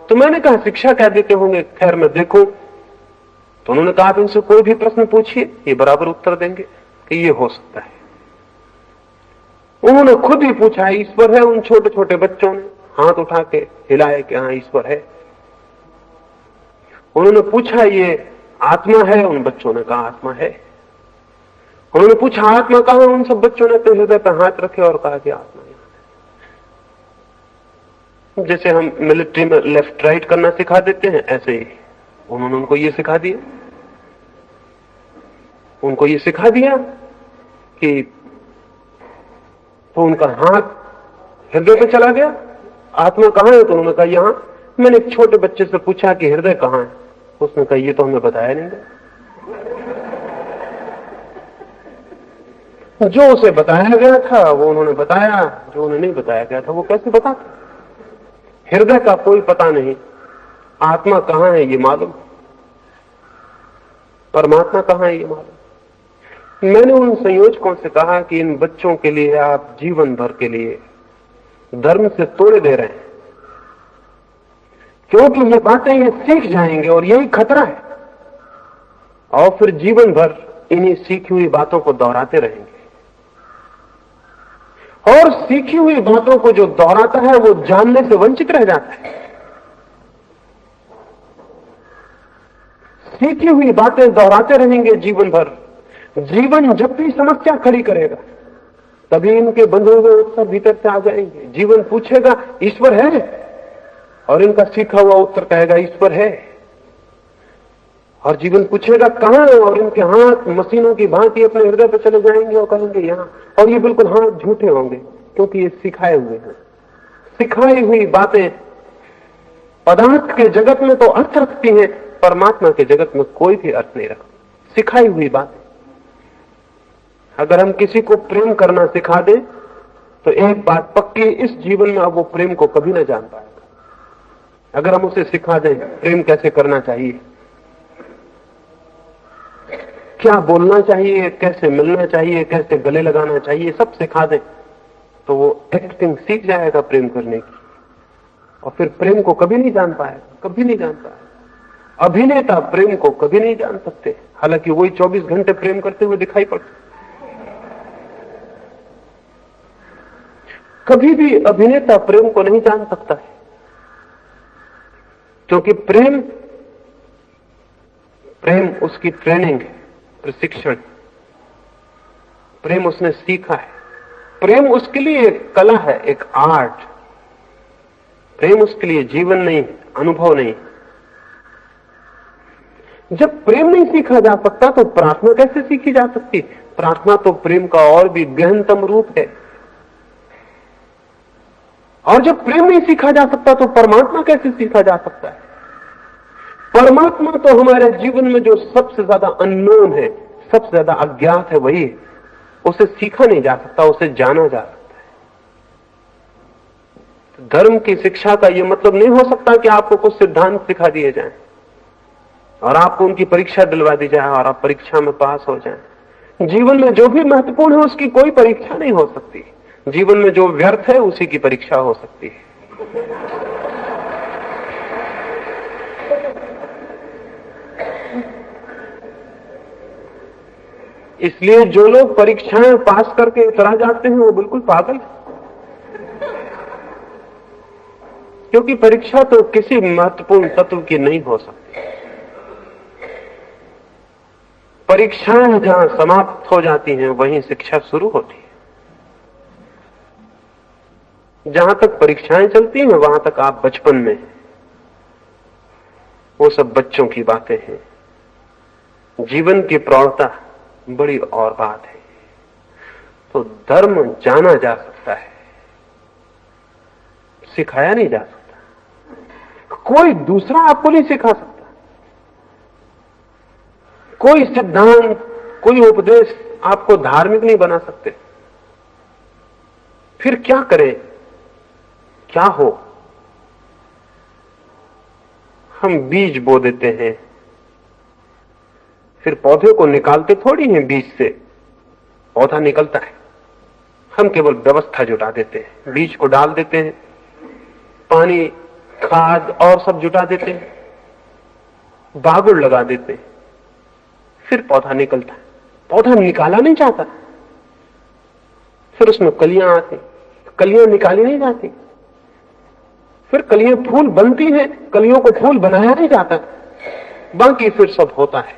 Speaker 1: तो मैंने कहा शिक्षा क्या देते होंगे, खैर मैं देखूं। तो उन्होंने कहा आप इनसे कोई भी प्रश्न पूछिए, ये बराबर उत्तर देंगे कि ये हो सकता है। उन्होंने खुद ही पूछा ईश्वर है, उन छोटे छोटे बच्चों ने हाथ उठा के हिलाए कि हाँ ईश्वर है। उन्होंने पूछा ये आत्मा है, उन बच्चों ने कहा आत्मा है। उन्होंने पूछा आत्मा कहां है, उन सब बच्चों ने अपने हृदय पर हाथ रखे और कहा कि आत्मा यहां है। जैसे हम मिलिट्री में लेफ्ट राइट करना सिखा देते हैं, ऐसे ही उन्होंने उनको ये सिखा दिया। उनको ये सिखा दिया कि तो उनका हाथ हृदय पे चला गया, आत्मा कहां है, तो उन्होंने कहा यहां। मैंने एक छोटे बच्चे से पूछा कि हृदय कहां है, उसने कहा ये तो हमें बताया नहीं गया। जो उसे बताया गया था वो उन्होंने बताया, जो उन्हें नहीं बताया गया था वो कैसे बताते। हृदय का कोई पता नहीं, आत्मा कहां है ये मालूम, परमात्मा कहां है ये मालूम। मैंने उन संयोजकों से कहा कि इन बच्चों के लिए आप जीवन भर के लिए धर्म से तोड़े दे रहे हैं, क्योंकि ये बातें ये सीख जाएंगे और यही खतरा है, और फिर जीवन भर इन्हीं सीखी हुई बातों को दोहराते रहेंगे। और सीखी हुई बातों को जो दोहराता है वो जानने से वंचित रह जाता है। सीखी हुई बातें दोहराते रहेंगे जीवन भर। जीवन जब भी समस्या खड़ी करेगा तभी इनके बंधे हुए उत्तर भीतर से आ जाएंगे। जीवन पूछेगा ईश्वर है, और इनका सीखा हुआ उत्तर कहेगा ईश्वर है। और जीवन पूछेगा कहां है, और इनके हाथ मशीनों की भांति अपने हृदय पर चले जाएंगे और कहेंगे यहां। और ये बिल्कुल हाथ झूठे होंगे, क्योंकि ये सिखाए हुए हैं। सिखाई हुई बातें पदार्थ के जगत में तो अर्थ रखती हैं, परमात्मा के जगत में कोई भी अर्थ नहीं रखती। सिखाई हुई बातें। अगर हम किसी को प्रेम करना सिखा दें तो एक बात पक्की, इस जीवन में अब वो प्रेम को कभी ना जान पाएगा। अगर हम उसे सिखा दें प्रेम कैसे करना चाहिए, क्या बोलना चाहिए, कैसे मिलना चाहिए, कैसे गले लगाना चाहिए, सब सिखा दें तो वो एक्टिंग सीख जाएगा प्रेम करने की, और फिर प्रेम को कभी नहीं जान पाएगा, कभी नहीं जान पाएगा। अभिनेता प्रेम को कभी नहीं जान सकते, हालांकि वही 24 घंटे प्रेम करते हुए दिखाई पड़ते। कभी भी अभिनेता प्रेम को नहीं जान सकता है, क्योंकि प्रेम उसकी ट्रेनिंग है, प्रशिक्षण। प्रेम उसने सीखा है। प्रेम उसके लिए एक कला है, एक आर्ट। प्रेम उसके लिए जीवन नहीं, अनुभव नहीं। जब प्रेम नहीं सीखा जा सकता तो प्रार्थना कैसे सीखी जा सकती? प्रार्थना तो प्रेम का और भी गहनतम रूप है। और जब प्रेम नहीं सीखा जा सकता तो परमात्मा कैसे सीखा जा सकता है? परमात्मा तो हमारे जीवन में जो सबसे ज्यादा अननोन है, सबसे ज्यादा अज्ञात है, वही है। उसे सीखा नहीं जा सकता, उसे जाना जा सकता है। तो धर्म की शिक्षा का यह मतलब नहीं हो सकता कि आपको कुछ सिद्धांत सिखा दिए जाएं और आपको उनकी परीक्षा दिलवा दी जाए और आप परीक्षा में पास हो जाएं। जीवन में जो भी महत्वपूर्ण है उसकी कोई परीक्षा नहीं हो सकती। जीवन में जो व्यर्थ है उसी की परीक्षा हो सकती है। इसलिए जो लोग परीक्षाएं पास करके इतरा जाते हैं वो बिल्कुल पागल है, क्योंकि परीक्षा तो किसी महत्वपूर्ण तत्व की नहीं हो सकती। परीक्षाएं जहां समाप्त हो जाती हैं वहीं शिक्षा शुरू होती है। जहां तक परीक्षाएं चलती हैं वहां तक आप बचपन में, वो सब बच्चों की बातें हैं। जीवन की प्रौढ़ता बड़ी और बात है। तो धर्म जाना जा सकता है, सिखाया नहीं जा सकता। कोई दूसरा आपको नहीं सिखा सकता। कोई सिद्धांत, कोई उपदेश आपको धार्मिक नहीं बना सकते। फिर क्या करें, क्या हो? हम बीज बो देते हैं, फिर पौधे को निकालते थोड़ी हैं बीज से, पौधा निकलता है। हम केवल व्यवस्था जुटा देते हैं, बीज को डाल देते हैं, पानी खाद और सब जुटा देते हैं, बागुड़ लगा देते हैं, फिर पौधा निकलता है। पौधा निकाला नहीं जाता, फिर उसमें कलियां आती, कलियां निकाली नहीं जाती, फिर कलियां फूल बनती हैं, कलियों को फूल बनाया नहीं जाता, बाकी फिर सब होता है।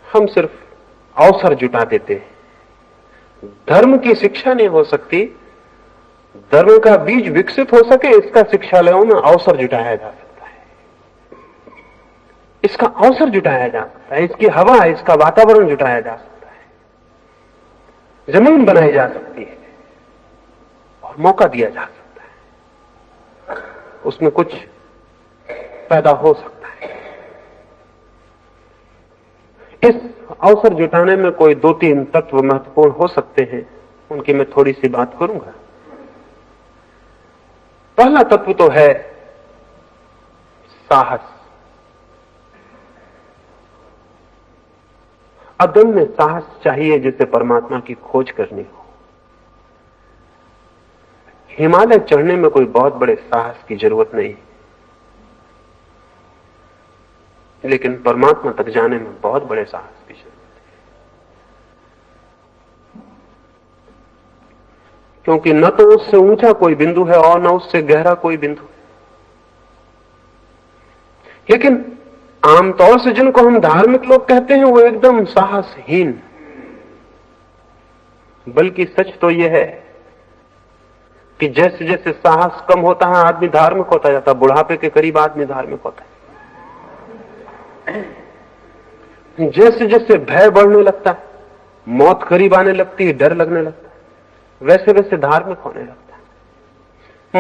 Speaker 1: हम सिर्फ अवसर जुटा देते हैं। धर्म की शिक्षा नहीं हो सकती, धर्म का बीज विकसित हो सके इसका शिक्षालयों में अवसर जुटाया जा सकता है, इसका अवसर जुटाया जा सकता है, इसकी हवा, इसका वातावरण जुटाया जा सकता है, जमीन बनाई जा सकती है और मौका दिया जा सकता है, उसमें कुछ पैदा हो सकता है। इस अवसर जुटाने में कोई 2-3 तत्व महत्वपूर्ण हो सकते हैं, उनकी मैं थोड़ी सी बात करूंगा। पहला तत्व तो है साहस। अदम्य साहस चाहिए जिसे परमात्मा की खोज करनी हो। हिमालय चढ़ने में कोई बहुत बड़े साहस की जरूरत नहीं, लेकिन परमात्मा तक जाने में बहुत बड़े साहस की जरूरत है, क्योंकि न तो उससे ऊंचा कोई बिंदु है और न उससे गहरा कोई बिंदु है। लेकिन आमतौर से जिनको हम धार्मिक लोग कहते हैं वो एकदम साहसहीन, बल्कि सच तो यह है कि जैसे जैसे साहस कम होता है आदमी धार्मिक होता जाता है, बुढ़ापे के करीब आदमी धार्मिक होता है। जैसे जैसे भय बढ़ने लगता है, मौत करीब आने लगती है, डर लगने लगता है, वैसे वैसे धार्मिक होने लगता है।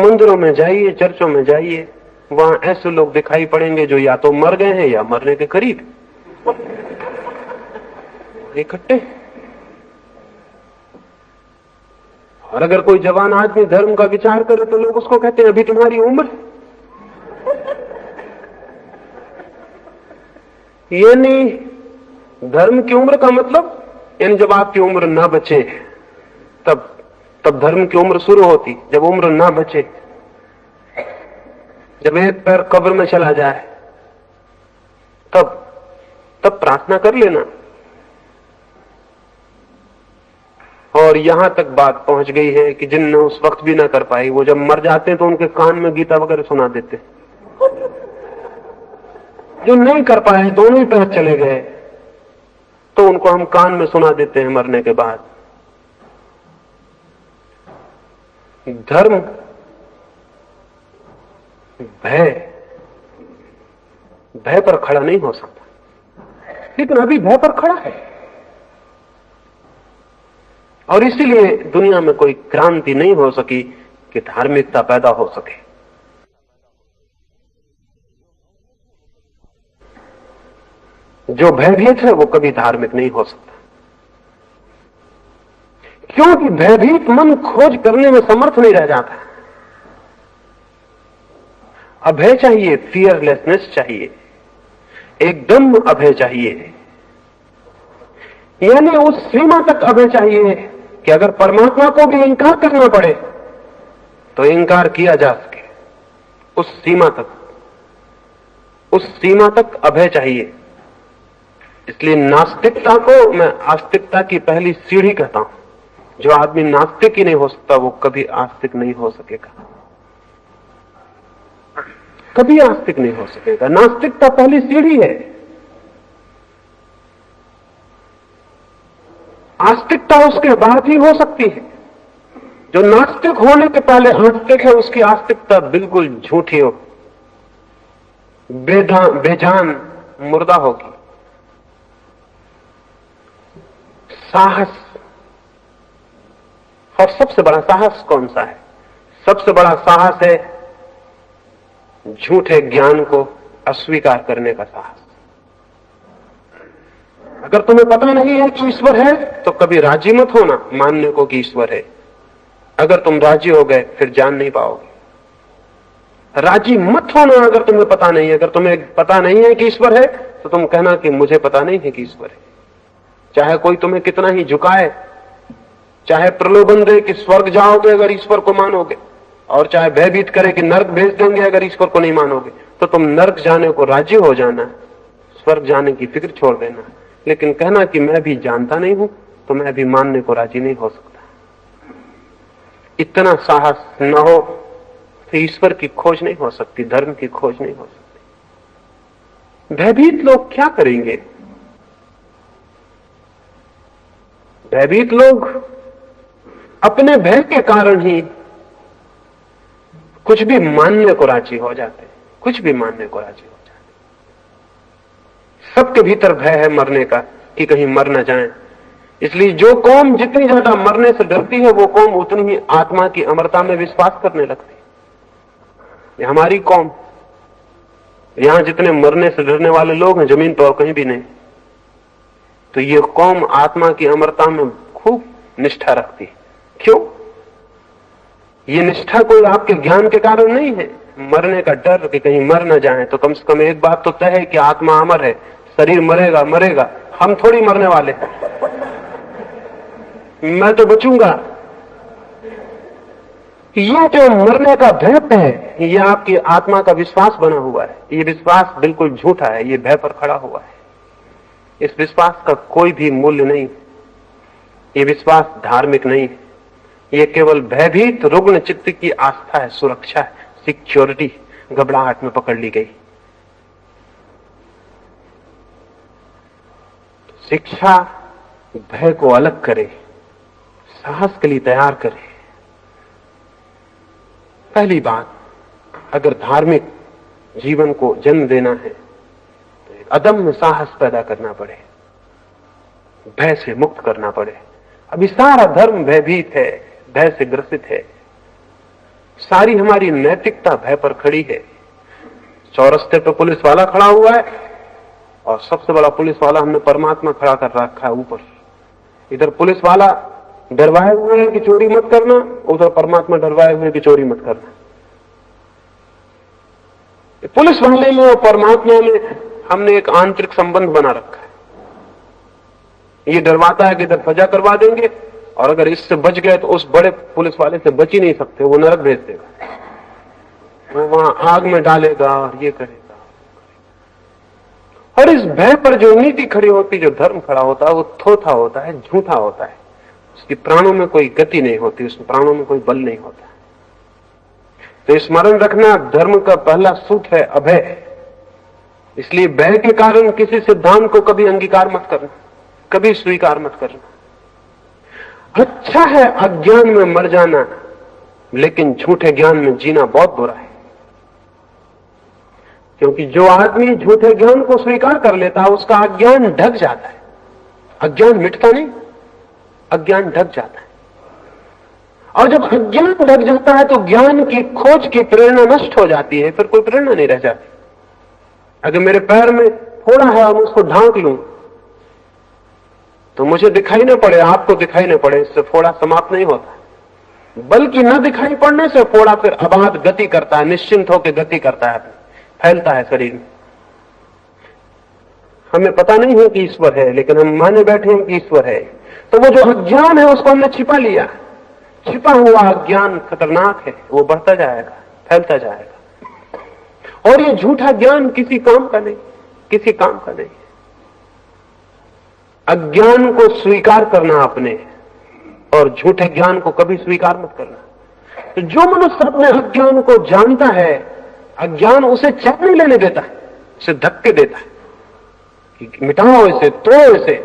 Speaker 1: मंदिरों में जाइए, चर्चों में जाइए, वहां ऐसे लोग दिखाई पड़ेंगे जो या तो मर गए हैं या मरने के करीब इकट्ठे। और अगर कोई जवान आदमी धर्म का विचार करे तो लोग उसको कहते हैं अभी तुम्हारी उम्र। यानी धर्म की उम्र का मतलब, यानी जब आपकी उम्र ना बचे तब धर्म की उम्र शुरू होती। जब उम्र ना बचे, जब एक पैर कब्र में चला जाए, तब प्रार्थना कर लेना। और यहां तक बात पहुंच गई है कि जिनने उस वक्त भी ना कर पाई, वो जब मर जाते हैं तो उनके कान में गीता वगैरह सुना देते। जो नहीं कर पाए, दोनों ही पैर चले गए, तो उनको हम कान में सुना देते हैं मरने के बाद। धर्म भय पर खड़ा नहीं हो सकता, लेकिन अभी भय पर खड़ा है। और इसीलिए दुनिया में कोई क्रांति नहीं हो सकी कि धार्मिकता पैदा हो सके। जो भयभीत है वो कभी धार्मिक नहीं हो सकता, क्योंकि भयभीत मन खोज करने में समर्थ नहीं रह जाता। अभय चाहिए, फियरलेसनेस चाहिए, एकदम अभय चाहिए। यानी उस सीमा तक अभय चाहिए कि अगर परमात्मा को भी इंकार करना पड़े तो इंकार किया जा सके। उस सीमा तक अभय चाहिए। इसलिए नास्तिकता को मैं आस्तिकता की पहली सीढ़ी कहता हूं। जो आदमी नास्तिक ही नहीं हो सकता वो कभी आस्तिक नहीं हो सकेगा, कभी आस्तिक नहीं हो सकेगा। नास्तिकता पहली सीढ़ी है। आस्तिकता उसके बाद ही हो सकती है। जो नास्तिक होने के पहले आस्तिक है उसकी आस्तिकता बिल्कुल झूठी हो, बेजान, मुर्दा होगी। साहस, और सबसे बड़ा साहस कौन सा है? सबसे बड़ा साहस है झूठे ज्ञान को अस्वीकार करने का साहस। अगर तुम्हें पता नहीं है कि ईश्वर है तो कभी राजी मत होना मानने को कि ईश्वर है। अगर तुम राजी हो गए फिर जान नहीं पाओगे। राजी मत होना अगर तुम्हें पता नहीं है। अगर तुम्हें पता नहीं है कि ईश्वर है तो तुम कहना कि मुझे पता नहीं है कि ईश्वर है। चाहे कोई तुम्हें कितना ही झुकाए, चाहे प्रलोभन दे कि स्वर्ग जाओगे अगर ईश्वर को मानोगे, और चाहे भयभीत करे कि नर्क भेज देंगे अगर ईश्वर को नहीं मानोगे, तो तुम नर्क जाने को राजी हो जाना, स्वर्ग जाने की फिक्र छोड़ देना। लेकिन कहना कि मैं भी जानता नहीं हूं, तो मैं भी मानने को राजी नहीं हो सकता। इतना साहस न हो तो ईश्वर की खोज नहीं हो सकती, धर्म की खोज नहीं हो सकती। भयभीत लोग क्या करेंगे? भयभीत लोग अपने भय के कारण ही कुछ भी मानने को राजी हो जाते हैं, कुछ भी मानने को राजी हो जाते हैं। सबके भीतर भय है मरने का कि कहीं मर न जाएं। इसलिए जो कौम जितनी ज्यादा मरने से डरती है, वो कौम उतनी ही आत्मा की अमरता में विश्वास करने लगती है। ये हमारी कौम, यहां जितने मरने से डरने वाले लोग हैं जमीन पर और कहीं भी नहीं। तो ये कौम आत्मा की अमरता में खूब निष्ठा रखती है। क्यों? ये निष्ठा कोई आपके ज्ञान के कारण नहीं है, मरने का डर कि कहीं मर न जाए। तो कम से कम एक बात तो तय है कि आत्मा अमर है, शरीर मरेगा मरेगा, हम थोड़ी मरने वाले, मैं तो बचूंगा। ये जो मरने का भय है, ये आपकी आत्मा का विश्वास बना हुआ है। ये विश्वास बिल्कुल झूठा है, ये भय पर खड़ा हुआ है। इस विश्वास का कोई भी मूल्य नहीं, ये विश्वास धार्मिक नहीं है। ये केवल भयभीत रुग्ण चित्त की आस्था है, सुरक्षा है, सिक्योरिटी घबराहट में पकड़ ली गई। शिक्षा भय को अलग करे, साहस के लिए तैयार करे। पहली बात, अगर धार्मिक जीवन को जन्म देना है तो एक अदम्य साहस पैदा करना पड़े, भय से मुक्त करना पड़े। अभी सारा धर्म भयभीत है, भय से ग्रसित है। सारी हमारी नैतिकता भय पर खड़ी है। चौरस्ते पर पुलिस वाला खड़ा हुआ है और सबसे बड़ा पुलिस वाला हमने परमात्मा खड़ा कर रखा है ऊपर। इधर पुलिस वाला डरवाए हुए है कि चोरी मत करना, उधर परमात्मा डरवाए हुए कि चोरी मत करना। पुलिस वाले में और परमात्मा में हमने एक आंतरिक संबंध बना रखा है। ये डरवाता है कि इधर सजा करवा देंगे, और अगर इससे बच गए तो उस बड़े पुलिस वाले से बच ही नहीं सकते, वो नरक भेज देगा, वो वहां आग में डालेगा और ये करेगा। और इस भय पर जो नीति खड़ी होती, जो धर्म खड़ा होता है, वो थोथा होता है, झूठा होता है। उसकी प्राणों में कोई गति नहीं होती, उसमें प्राणों में कोई बल नहीं होता। तो स्मरण रखना, धर्म का पहला सूत्र है अभय। इसलिए भय के कारण किसी सिद्धांत को कभी अंगीकार मत करना, कभी स्वीकार मत करना। अच्छा है अज्ञान में मर जाना, लेकिन झूठे ज्ञान में जीना बहुत बुरा है। क्योंकि जो आदमी झूठे ज्ञान को स्वीकार कर लेता है, उसका अज्ञान ढक जाता है। अज्ञान मिटता नहीं, अज्ञान ढक जाता है। और जब अज्ञान ढक जाता है तो ज्ञान की खोज की प्रेरणा नष्ट हो जाती है, फिर कोई प्रेरणा नहीं रह जाती। अगर मेरे पैर में फोड़ा है और मैं उसको ढांक लूं तो मुझे दिखाई न पड़े, आपको दिखाई न पड़े, इससे फोड़ा समाप्त नहीं होता। बल्कि न दिखाई पड़ने से फोड़ा फिर अबाध गति करता है, निश्चिंत होकर गति करता है, फैलता है शरीर में। हमें पता नहीं है कि ईश्वर है, लेकिन हम माने बैठे हैं कि ईश्वर है। तो वो जो अज्ञान है उसको हमने छिपा लिया। छिपा हुआ अज्ञान खतरनाक है, वो बढ़ता जाएगा, फैलता जाएगा। और ये झूठा ज्ञान किसी काम का नहीं, किसी काम का नहीं। अज्ञान को स्वीकार करना अपने, और झूठे ज्ञान को कभी स्वीकार मत करना। तो जो मनुष्य अपने अज्ञान को जानता है, अज्ञान उसे चैन नहीं लेने देता है, उसे धक्के देता है कि मिटाओ इसे, तोड़ो इसे,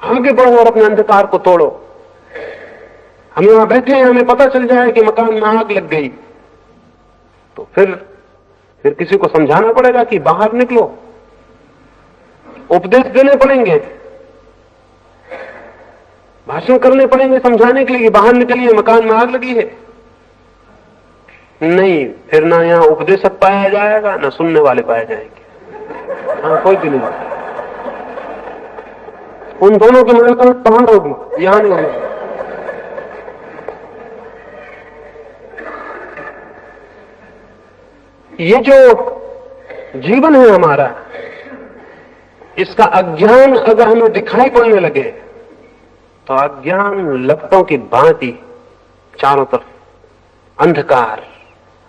Speaker 1: आगे बढ़ो और अपने अंधकार को तोड़ो। हम यहां बैठे हैं, हमें पता चल जाए कि मकान में आग लग गई, तो फिर किसी को समझाना पड़ेगा कि बाहर निकलो, उपदेश देने पड़ेंगे, भाषण करने पड़ेंगे समझाने के लिए कि बाहर निकलिए, मकान में आग लगी है। नहीं, फिर ना यहां उपदेशक पाया जाएगा, ना सुनने वाले पाए जाएंगे। हाँ, कोई भी नहीं। उन दोनों की मुलाकात पहाड़ होगी, यहां नहीं होगी। ये जो जीवन है हमारा, इसका अज्ञान अगर हमें दिखाई पड़ने लगे तो अज्ञान लपटों की भांति चारों तरफ अंधकार,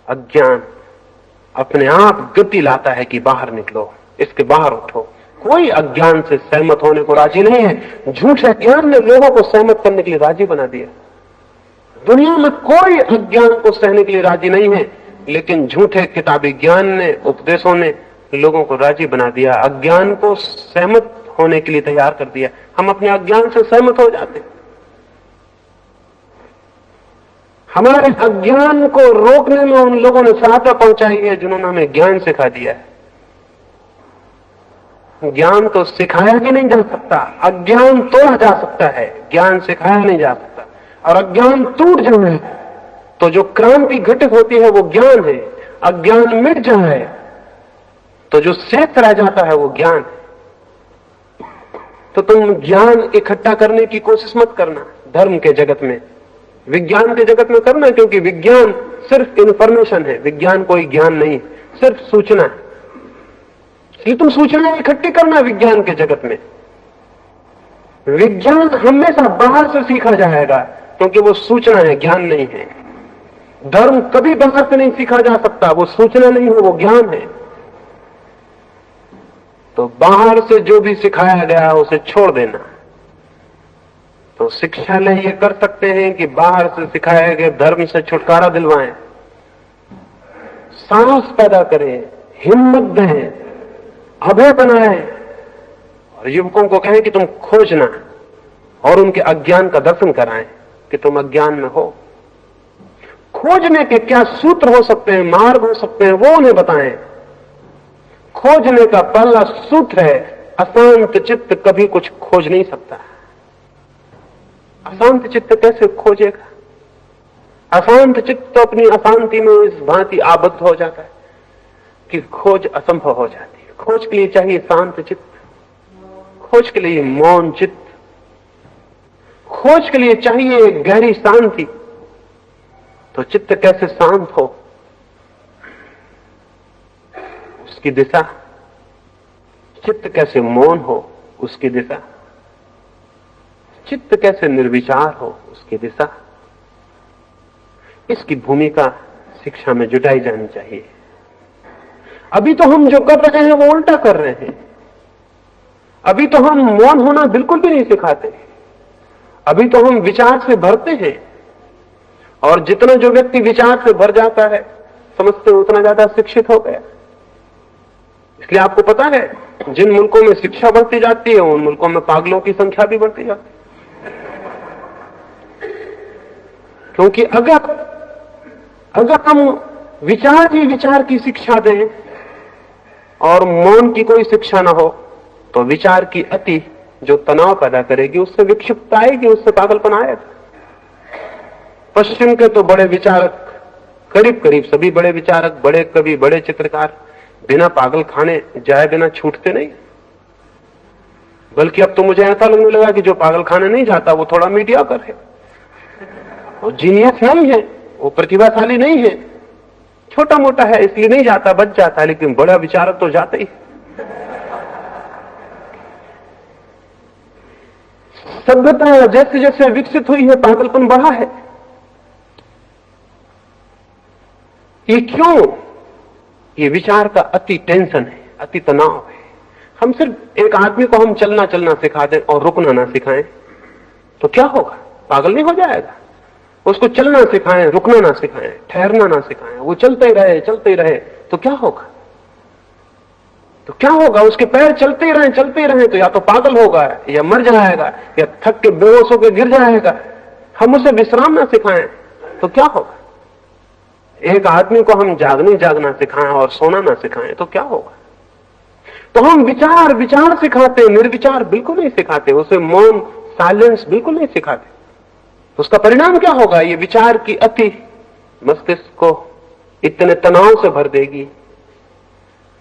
Speaker 1: अज्ञान अपने आप गति लाता है कि बाहर निकलो, इसके बाहर उठो। कोई अज्ञान से सहमत होने को राजी नहीं है। झूठे ज्ञान ने लोगों को सहमत करने के लिए राजी बना दिया। दुनिया में कोई अज्ञान को सहने के लिए राजी नहीं है, लेकिन झूठे किताबी ज्ञान ने, उपदेशों ने लोगों को राजी बना दिया, अज्ञान को सहमत होने के लिए तैयार कर दिया। हम अपने अज्ञान से सहमत हो जाते हैं। हमारे अज्ञान को रोकने में उन लोगों ने सहायता पहुंचाई है जिन्होंने हमें ज्ञान सिखा दिया है। ज्ञान तो सिखाया भी नहीं जा सकता, अज्ञान तोड़ा जा सकता है, ज्ञान सिखाया नहीं जा सकता। और अज्ञान टूट जाए तो जो क्रांति घटित होती है वो ज्ञान है। अज्ञान मिट जाए तो जो शेष रह जाता है वो ज्ञान है। तो तुम ज्ञान इकट्ठा करने की कोशिश मत करना धर्म के जगत में, विज्ञान के जगत में करना, क्योंकि विज्ञान सिर्फ इंफॉर्मेशन है, विज्ञान कोई ज्ञान नहीं, सिर्फ सूचना है। इसलिए तुम सूचना इकट्ठी करना विज्ञान के जगत में। विज्ञान हमेशा बाहर से सीखा जाएगा, क्योंकि वो सूचना है, ज्ञान नहीं है। धर्म कभी बाहर से नहीं सीखा जा सकता, वो सूचना नहीं है, वो ज्ञान है। तो बाहर से जो भी सिखाया गया उसे छोड़ देना। तो शिक्षालय ये कर सकते हैं कि बाहर से सिखाए गए धर्म से छुटकारा दिलवाएं, साहस पैदा करें, हिम्मत दें, अभय बनाएं और युवकों को कहें कि तुम खोजना और उनके अज्ञान का दर्शन कराएं कि तुम अज्ञान में हो। खोजने के क्या सूत्र हो सकते हैं, मार्ग हो सकते हैं, वो उन्हें बताएं। खोजने का पहला सूत्र है अशांत चित्त कभी कुछ खोज नहीं सकता। अशांत चित्त कैसे खोजेगा? अशांत चित्त तो अपनी अशांति में इस भांति आबद्ध हो जाता है कि खोज असंभव हो जाती है। खोज के लिए चाहिए शांत चित्त, खोज के लिए मौन चित्त, खोज के लिए चाहिए गहरी शांति। तो चित्त कैसे शांत हो, उसकी दिशा, चित्त कैसे मौन हो उसकी दिशा, चित्त कैसे निर्विचार हो उसकी दिशा, इसकी भूमिका शिक्षा में जुटाई जानी चाहिए। अभी तो हम जो कर रहे हैं वो उल्टा कर रहे हैं। अभी तो हम मौन होना बिल्कुल भी नहीं सिखाते। अभी तो हम विचार से भरते हैं, और जितना जो व्यक्ति विचार से भर जाता है समझते उतना ज्यादा शिक्षित हो गया। इसलिए आपको पता है जिन मुल्कों में शिक्षा बढ़ती जाती है उन मुल्कों में पागलों की संख्या भी बढ़ती जाती है। क्योंकि अगर हम विचार ही विचार की शिक्षा दें और मौन की कोई शिक्षा ना हो तो विचार की अति जो तनाव पैदा करेगी उससे विक्षिप्तता आएगी, उससे पागलपन आएगा। पश्चिम के तो बड़े विचारक, करीब करीब सभी बड़े विचारक, बड़े कवि, बड़े चित्रकार बिना पागल खाने जाए बिना छूटते नहीं। बल्कि अब तो मुझे ऐसा लगने लगा कि जो पागल खाने नहीं जाता वो थोड़ा मीडियाकर है, वो जीनियस नहीं है, वो प्रतिभाशाली नहीं है, छोटा मोटा है इसलिए नहीं जाता, बच जाता है। लेकिन बड़ा विचारक तो जाता ही। सभ्यता जैसे जैसे विकसित हुई है पागलपन बढ़ा है। ये क्यों? ये विचार का अति टेंशन है, अति तनाव है। हम सिर्फ एक आदमी को हम चलना चलना सिखा दें और रुकना ना सिखाएं तो क्या होगा? पागल नहीं हो जाएगा। उसको चलना सिखाएं, रुकना ना सिखाएं, ठहरना ना सिखाएं, वो चलते ही रहे तो क्या होगा? तो क्या होगा? उसके पैर चलते ही रहे तो या तो पागल होगा या मर जाएगा या थक के बेहोश होकर गिर जाएगा। हम उसे विश्राम ना सिखाएं तो क्या होगा? एक आदमी को हम जागना सिखाएं और सोना ना सिखाएं तो क्या होगा? तो हम विचार सिखाते, निर्विचार बिल्कुल नहीं सिखाते, उसे मौन, साइलेंस बिल्कुल नहीं सिखाते। तो उसका परिणाम क्या होगा? ये विचार की अति मस्तिष्क को इतने तनाव से भर देगी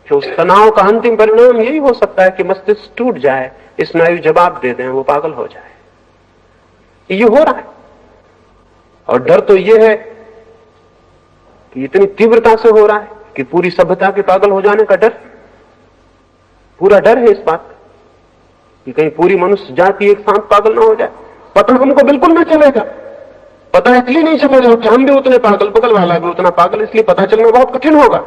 Speaker 1: कि उस तनाव का अंतिम परिणाम यही हो सकता है कि मस्तिष्क टूट जाए, स्नायु जवाब दे दें, वो पागल हो जाए। ये हो रहा है। और डर तो ये है कि इतनी तीव्रता से हो रहा है कि पूरी सभ्यता के पागल हो जाने का डर, पूरा डर है इस बात कि कहीं पूरी मनुष्य जाति एक साथ पागल ना हो जाए। पता हमको बिल्कुल ना चलेगा पता इसलिए नहीं चल रहा कि हम भी उतने पागल, बगल वाला भी उतना पागल, इसलिए पता चलना बहुत कठिन होगा।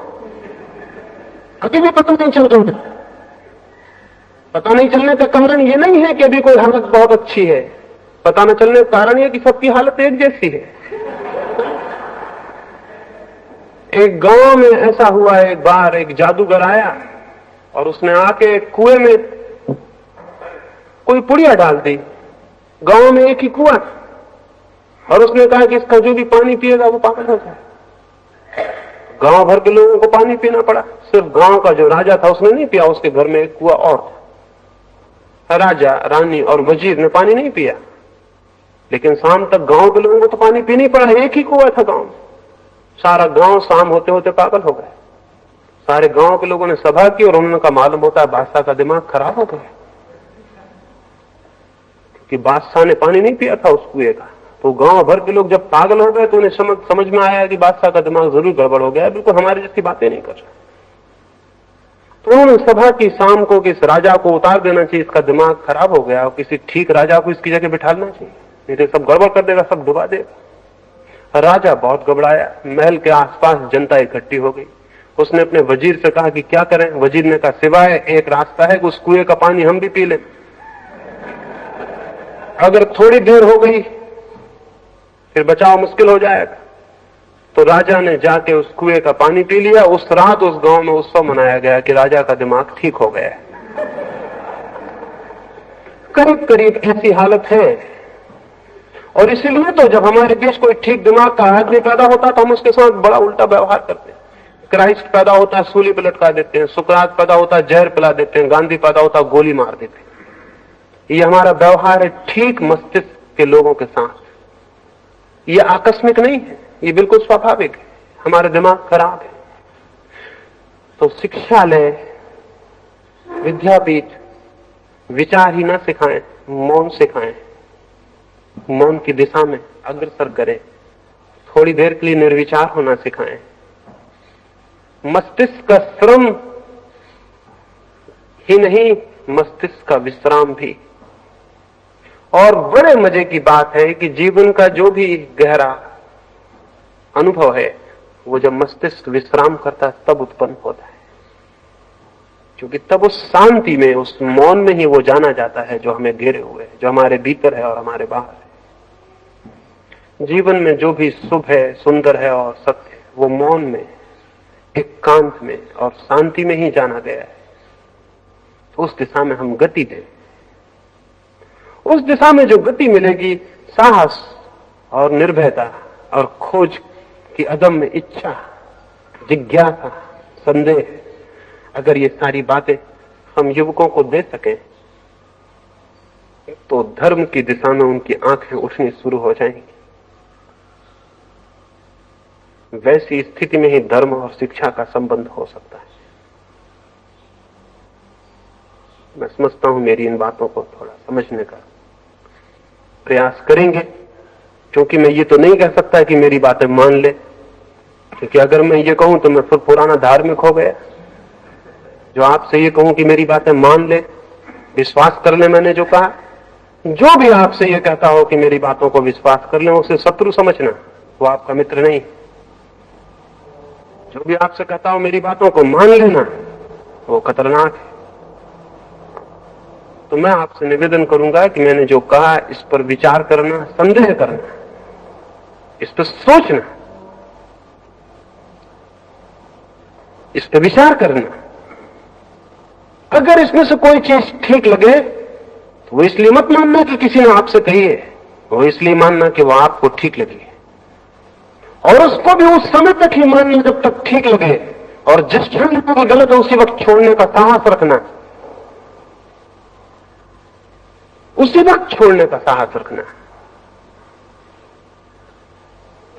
Speaker 1: कभी भी पता नहीं चल रहा। पता नहीं चलने का कारण ये नहीं है कि अभी कोई हालत बहुत अच्छी है, पता न चलने का कारण यह कि सबकी हालत एक जैसी है। एक गांव में ऐसा हुआ, एक बार एक जादूगर आया और उसने आके कुएं में कोई पुड़िया डाल दी। गांव में एक ही कुआं, और उसने कहा कि इसका जो भी पानी पिएगा वो पागल हो जाए। गांव भर के लोगों को पानी पीना पड़ा, सिर्फ गांव का जो राजा था उसने नहीं पिया। उसके घर में एक कुआं और था, राजा, रानी और वजीर ने पानी नहीं पिया, लेकिन शाम तक गांव के लोगों को तो पानी पीना ही पड़ा। एक ही कुआं था गांव में। सारा गांव शाम होते होते पागल हो गए। सारे गांव के लोगों ने सभा की और उन्होंने कहा मालूम होता है बादशाह का दिमाग खराब हो गया, क्योंकि बादशाह ने पानी नहीं पिया था उस कुएं का। तो गांव भर के लोग जब पागल हो गए तो उन्हें समझ में आया कि बादशाह का दिमाग जरूर गड़बड़ हो गया, बिल्कुल हमारे जैसी बातें नहीं कर रहा। तो उन्होंने सभा की शाम को कि इस राजा को उतार देना चाहिए, इसका दिमाग खराब हो गया, और किसी ठीक राजा को इसकी जगह बिठाना चाहिए, नहीं तो सब गड़बड़ कर देगा, सब डुबा देगा। राजा बहुत घबराया। महल के आसपास जनता इकट्ठी हो गई। उसने अपने वजीर से कहा कि क्या करें। वजीर ने कहा सिवाय एक रास्ता है कि उस कुएं का पानी हम भी पी लें। अगर थोड़ी देर हो गई फिर बचाव मुश्किल हो जाएगा। तो राजा ने जाके उस कुएं का पानी पी लिया। उस रात उस गांव में उत्सव मनाया गया कि राजा का दिमाग ठीक हो गया। करीब करीब ऐसी हालत है। और इसीलिए तो जब हमारे देश कोई ठीक दिमाग का आदमी पैदा होता तो हम उसके साथ बड़ा उल्टा व्यवहार करते हैं। क्राइस्ट पैदा होता है, सूली पे लटका देते हैं। सुकरात पैदा होता है, जहर पिला देते हैं। गांधी पैदा होता है, गोली मार देते हैं। ये हमारा व्यवहार है ठीक मस्तिष्क के लोगों के साथ। ये आकस्मिक नहीं है, ये बिल्कुल स्वाभाविक है। हमारा दिमाग खराब है। तो शिक्षालय, विद्यापीठ विचार ही ना सिखाएं, मौन सिखाएं। मौन की दिशा में अग्रसर करें। थोड़ी देर के लिए निर्विचार होना सिखाएं। मस्तिष्क का श्रम ही नहीं, मस्तिष्क का विश्राम भी। और बड़े मजे की बात है कि जीवन का जो भी गहरा अनुभव है वो जब मस्तिष्क विश्राम करता है तब उत्पन्न होता है, क्योंकि तब उस शांति में, उस मौन में ही वो जाना जाता है जो हमें घेरे हुए है, जो हमारे भीतर है और हमारे बाहर है। जीवन में जो भी शुभ है, सुंदर है और सत्य है, वो मौन में, एकांत में और शांति में ही जाना गया है। उस दिशा में हम गति दें। उस दिशा में जो गति मिलेगी, साहस और निर्भयता और खोज की अदम्य इच्छा, जिज्ञासा, संदेह, अगर ये सारी बातें हम युवकों को दे सकें तो धर्म की दिशा में उनकी आंखें उठनी शुरू हो जाएंगी। वैसी स्थिति में ही धर्म और शिक्षा का संबंध हो सकता है। मैं समझता हूं मेरी इन बातों को थोड़ा समझने का प्रयास करेंगे, क्योंकि मैं ये तो नहीं कह सकता कि मेरी बातें मान ले, क्योंकि अगर मैं ये कहूं तो मैं फिर पुराना धार्मिक हो गया। जो आपसे ये कहूं कि मेरी बातें मान ले, विश्वास कर ले मैंने जो कहा, जो भी आपसे ये कहता हो कि मेरी बातों को विश्वास कर ले, उसे शत्रु समझना, वो आपका मित्र नहीं। जो भी आपसे कहता हो मेरी बातों को मान लेना, वो खतरनाक है। तो मैं आपसे निवेदन करूंगा कि मैंने जो कहा इस पर विचार करना, संदेह करना, इस पर सोचना, इस पर विचार करना। अगर इसमें से कोई चीज ठीक लगे तो वो इसलिए मत मानना कि किसी ने आपसे कही है, वो इसलिए मानना कि वो आपको ठीक लगी है। और उसको भी उस समय तक ही मानना जब तक ठीक लगे, और जिस क्षण में गलत है उसी वक्त छोड़ने का साहस रखना, उसी वक्त छोड़ने का साहस रखना।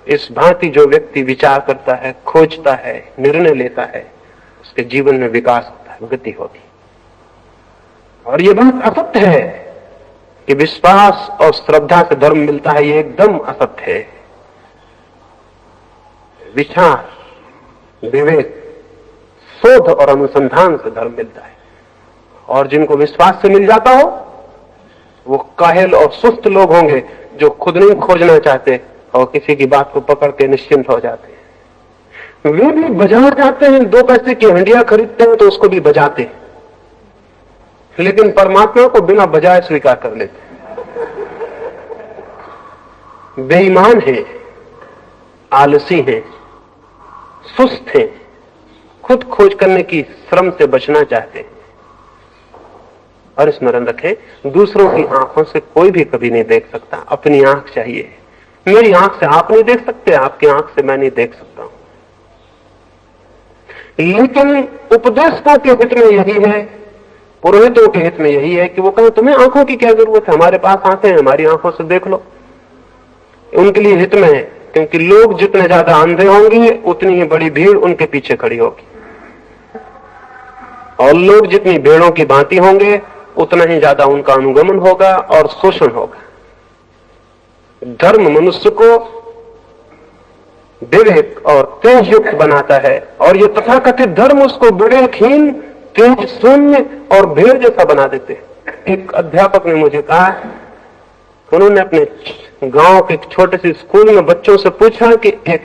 Speaker 1: इस भांति जो व्यक्ति विचार करता है, खोजता है, निर्णय लेता है, उसके जीवन में विकास होता है, गति होती है। और ये बात असत्य है कि विश्वास और श्रद्धा से धर्म मिलता है, ये एकदम असत्य है। विचार, विवेक, शोध और अनुसंधान से धर्म मिलता है। और जिनको विश्वास से मिल जाता हो वो काहिल और सुस्त लोग होंगे, जो खुद नहीं खोजना चाहते और किसी की बात को पकड़ के निश्चिंत हो जाते हैं। वे भी बाजार जाते हैं, 2 पैसे की हंडिया खरीदते हैं तो उसको भी बजाते हैं, लेकिन परमात्मा को बिना बजाए स्वीकार कर लेते हैं। बेईमान है, आलसी है, सुस्त है, खुद खोज करने की श्रम से बचना चाहते हैं। और स्मरण रखें, दूसरों की आंखों से कोई भी कभी नहीं देख सकता, अपनी आंख चाहिए। मेरी आंख से आप नहीं देख सकते, आपकी आंख से मैं नहीं देख सकता हूं। लेकिन उपदेशकों के हित में यही है, पुरोहितों के हित में यही है कि वो कहें तुम्हें आंखों की क्या जरूरत है, हमारे पास आंखें हैं, हमारी आंखों से देख लो। उनके लिए हित में है, क्योंकि लोग जितने ज्यादा अंधे होंगे उतनी ही बड़ी भीड़ उनके पीछे खड़ी होगी, और लोग जितनी भेड़ों की भांति होंगे उतना ही ज्यादा उनका अनुगमन होगा और शोषण होगा। धर्म मनुष्य को विवेक और तेज युक्त बनाता है, और ये तथाकथित धर्म उसको विवेकहीन, तेज शून्य और भेड़ जैसा बना देते हैं। एक अध्यापक ने मुझे कहा, उन्होंने अपने गांव के एक छोटे से स्कूल में बच्चों से पूछा कि एक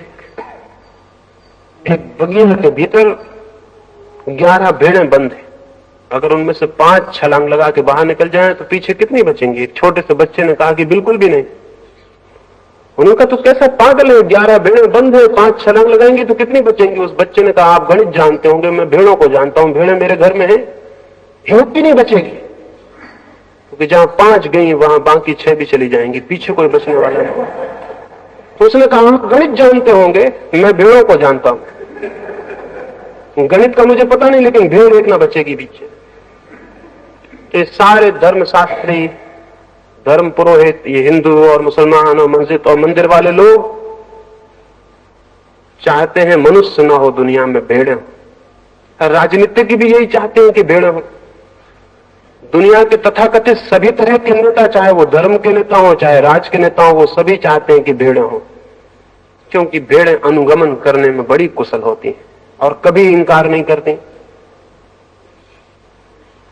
Speaker 1: बगीचे के भीतर 11 भेड़ें बंद हैं, अगर उनमें से 5 छलांग लगा के बाहर निकल जाएं तो पीछे कितनी बचेंगी? एक छोटे से बच्चे ने कहा कि बिल्कुल भी नहीं। उन्होंने कहा तो कैसा पागल है, 11 भेड़ें बंद है, 5 छलांग लगाएंगी तो कितनी बचेंगी? उस बच्चे ने कहा, आप गणित जानते होंगे, मैं भेड़ों को जानता हूं, भेड़ें मेरे घर में है, एक भी नहीं बचेगी, क्योंकि जहां 5 गई वहां बाकी 6 भी चली जाएंगी, पीछे कोई बचने वाला नहीं। तो उसने कहा, आप गणित जानते होंगे, मैं भेड़ों को जानता हूं, गणित का मुझे पता नहीं, लेकिन भेड़ एक ना बचेगी पीछे। ये सारे धर्मशास्त्री, धर्म पुरोहित, ये हिंदू और मुसलमान और मस्जिद और मंदिर वाले लोग चाहते हैं मनुष्य ना हो दुनिया में, भेड़ें हो। राजनीतिज्ञ भी यही चाहते हैं कि भेड़ें हो। दुनिया के तथाकथित सभी तरह के नेता, चाहे वो धर्म के नेता हो चाहे राज के नेता हो, वो सभी चाहते हैं कि भेड़ें हो, क्योंकि भेड़ें अनुगमन करने में बड़ी कुशल होती हैं और कभी इंकार नहीं करती।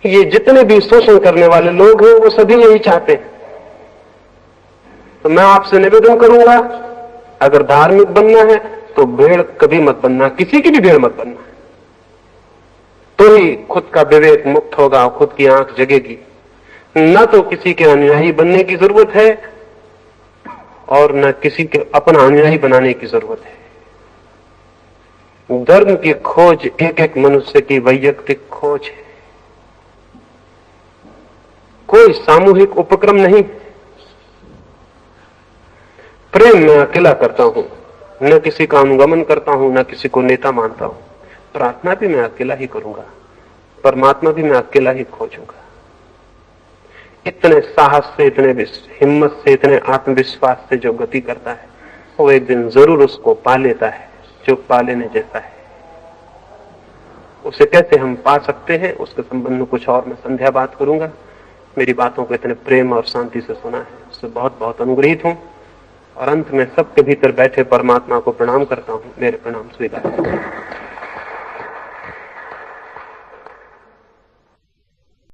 Speaker 1: ये जितने भी शोषण करने वाले लोग हैं वो सभी यही चाहते हैं। तो मैं आपसे निवेदन करूंगा, अगर धार्मिक बनना है तो भेड़ कभी मत बनना, किसी की भी भेड़ मत बनना, तो ही खुद का विवेक मुक्त होगा, खुद की आंख जगेगी। न तो किसी के अनुयायी बनने की जरूरत है और न किसी के अपना अनुयायी बनाने की जरूरत है। धर्म की खोज एक एक मनुष्य की वैयक्तिक खोज है, कोई सामूहिक उपक्रम नहीं। प्रेम मैं अकेला करता हूं, न किसी का अनुगमन करता हूं, न किसी को नेता मानता हूं। प्रार्थना भी मैं अकेला ही करूंगा, परमात्मा भी मैं अकेला ही खोजूंगा। इतने साहस से, इतने हिम्मत से, इतने आत्मविश्वास से जो गति करता है वो एक दिन जरूर उसको पा लेता है जो पा लेने जैसा है। उसे कैसे हम पा सकते हैं उसके संबंध में कुछ और मैं संध्या बात करूंगा। मेरी बातों को इतने प्रेम और शांति से सुना है, उससे बहुत बहुत अनुग्रहित हूं। और अंत में सबके भीतर बैठे परमात्मा को प्रणाम करता हूं। मेरे प्रणाम स्वीकार।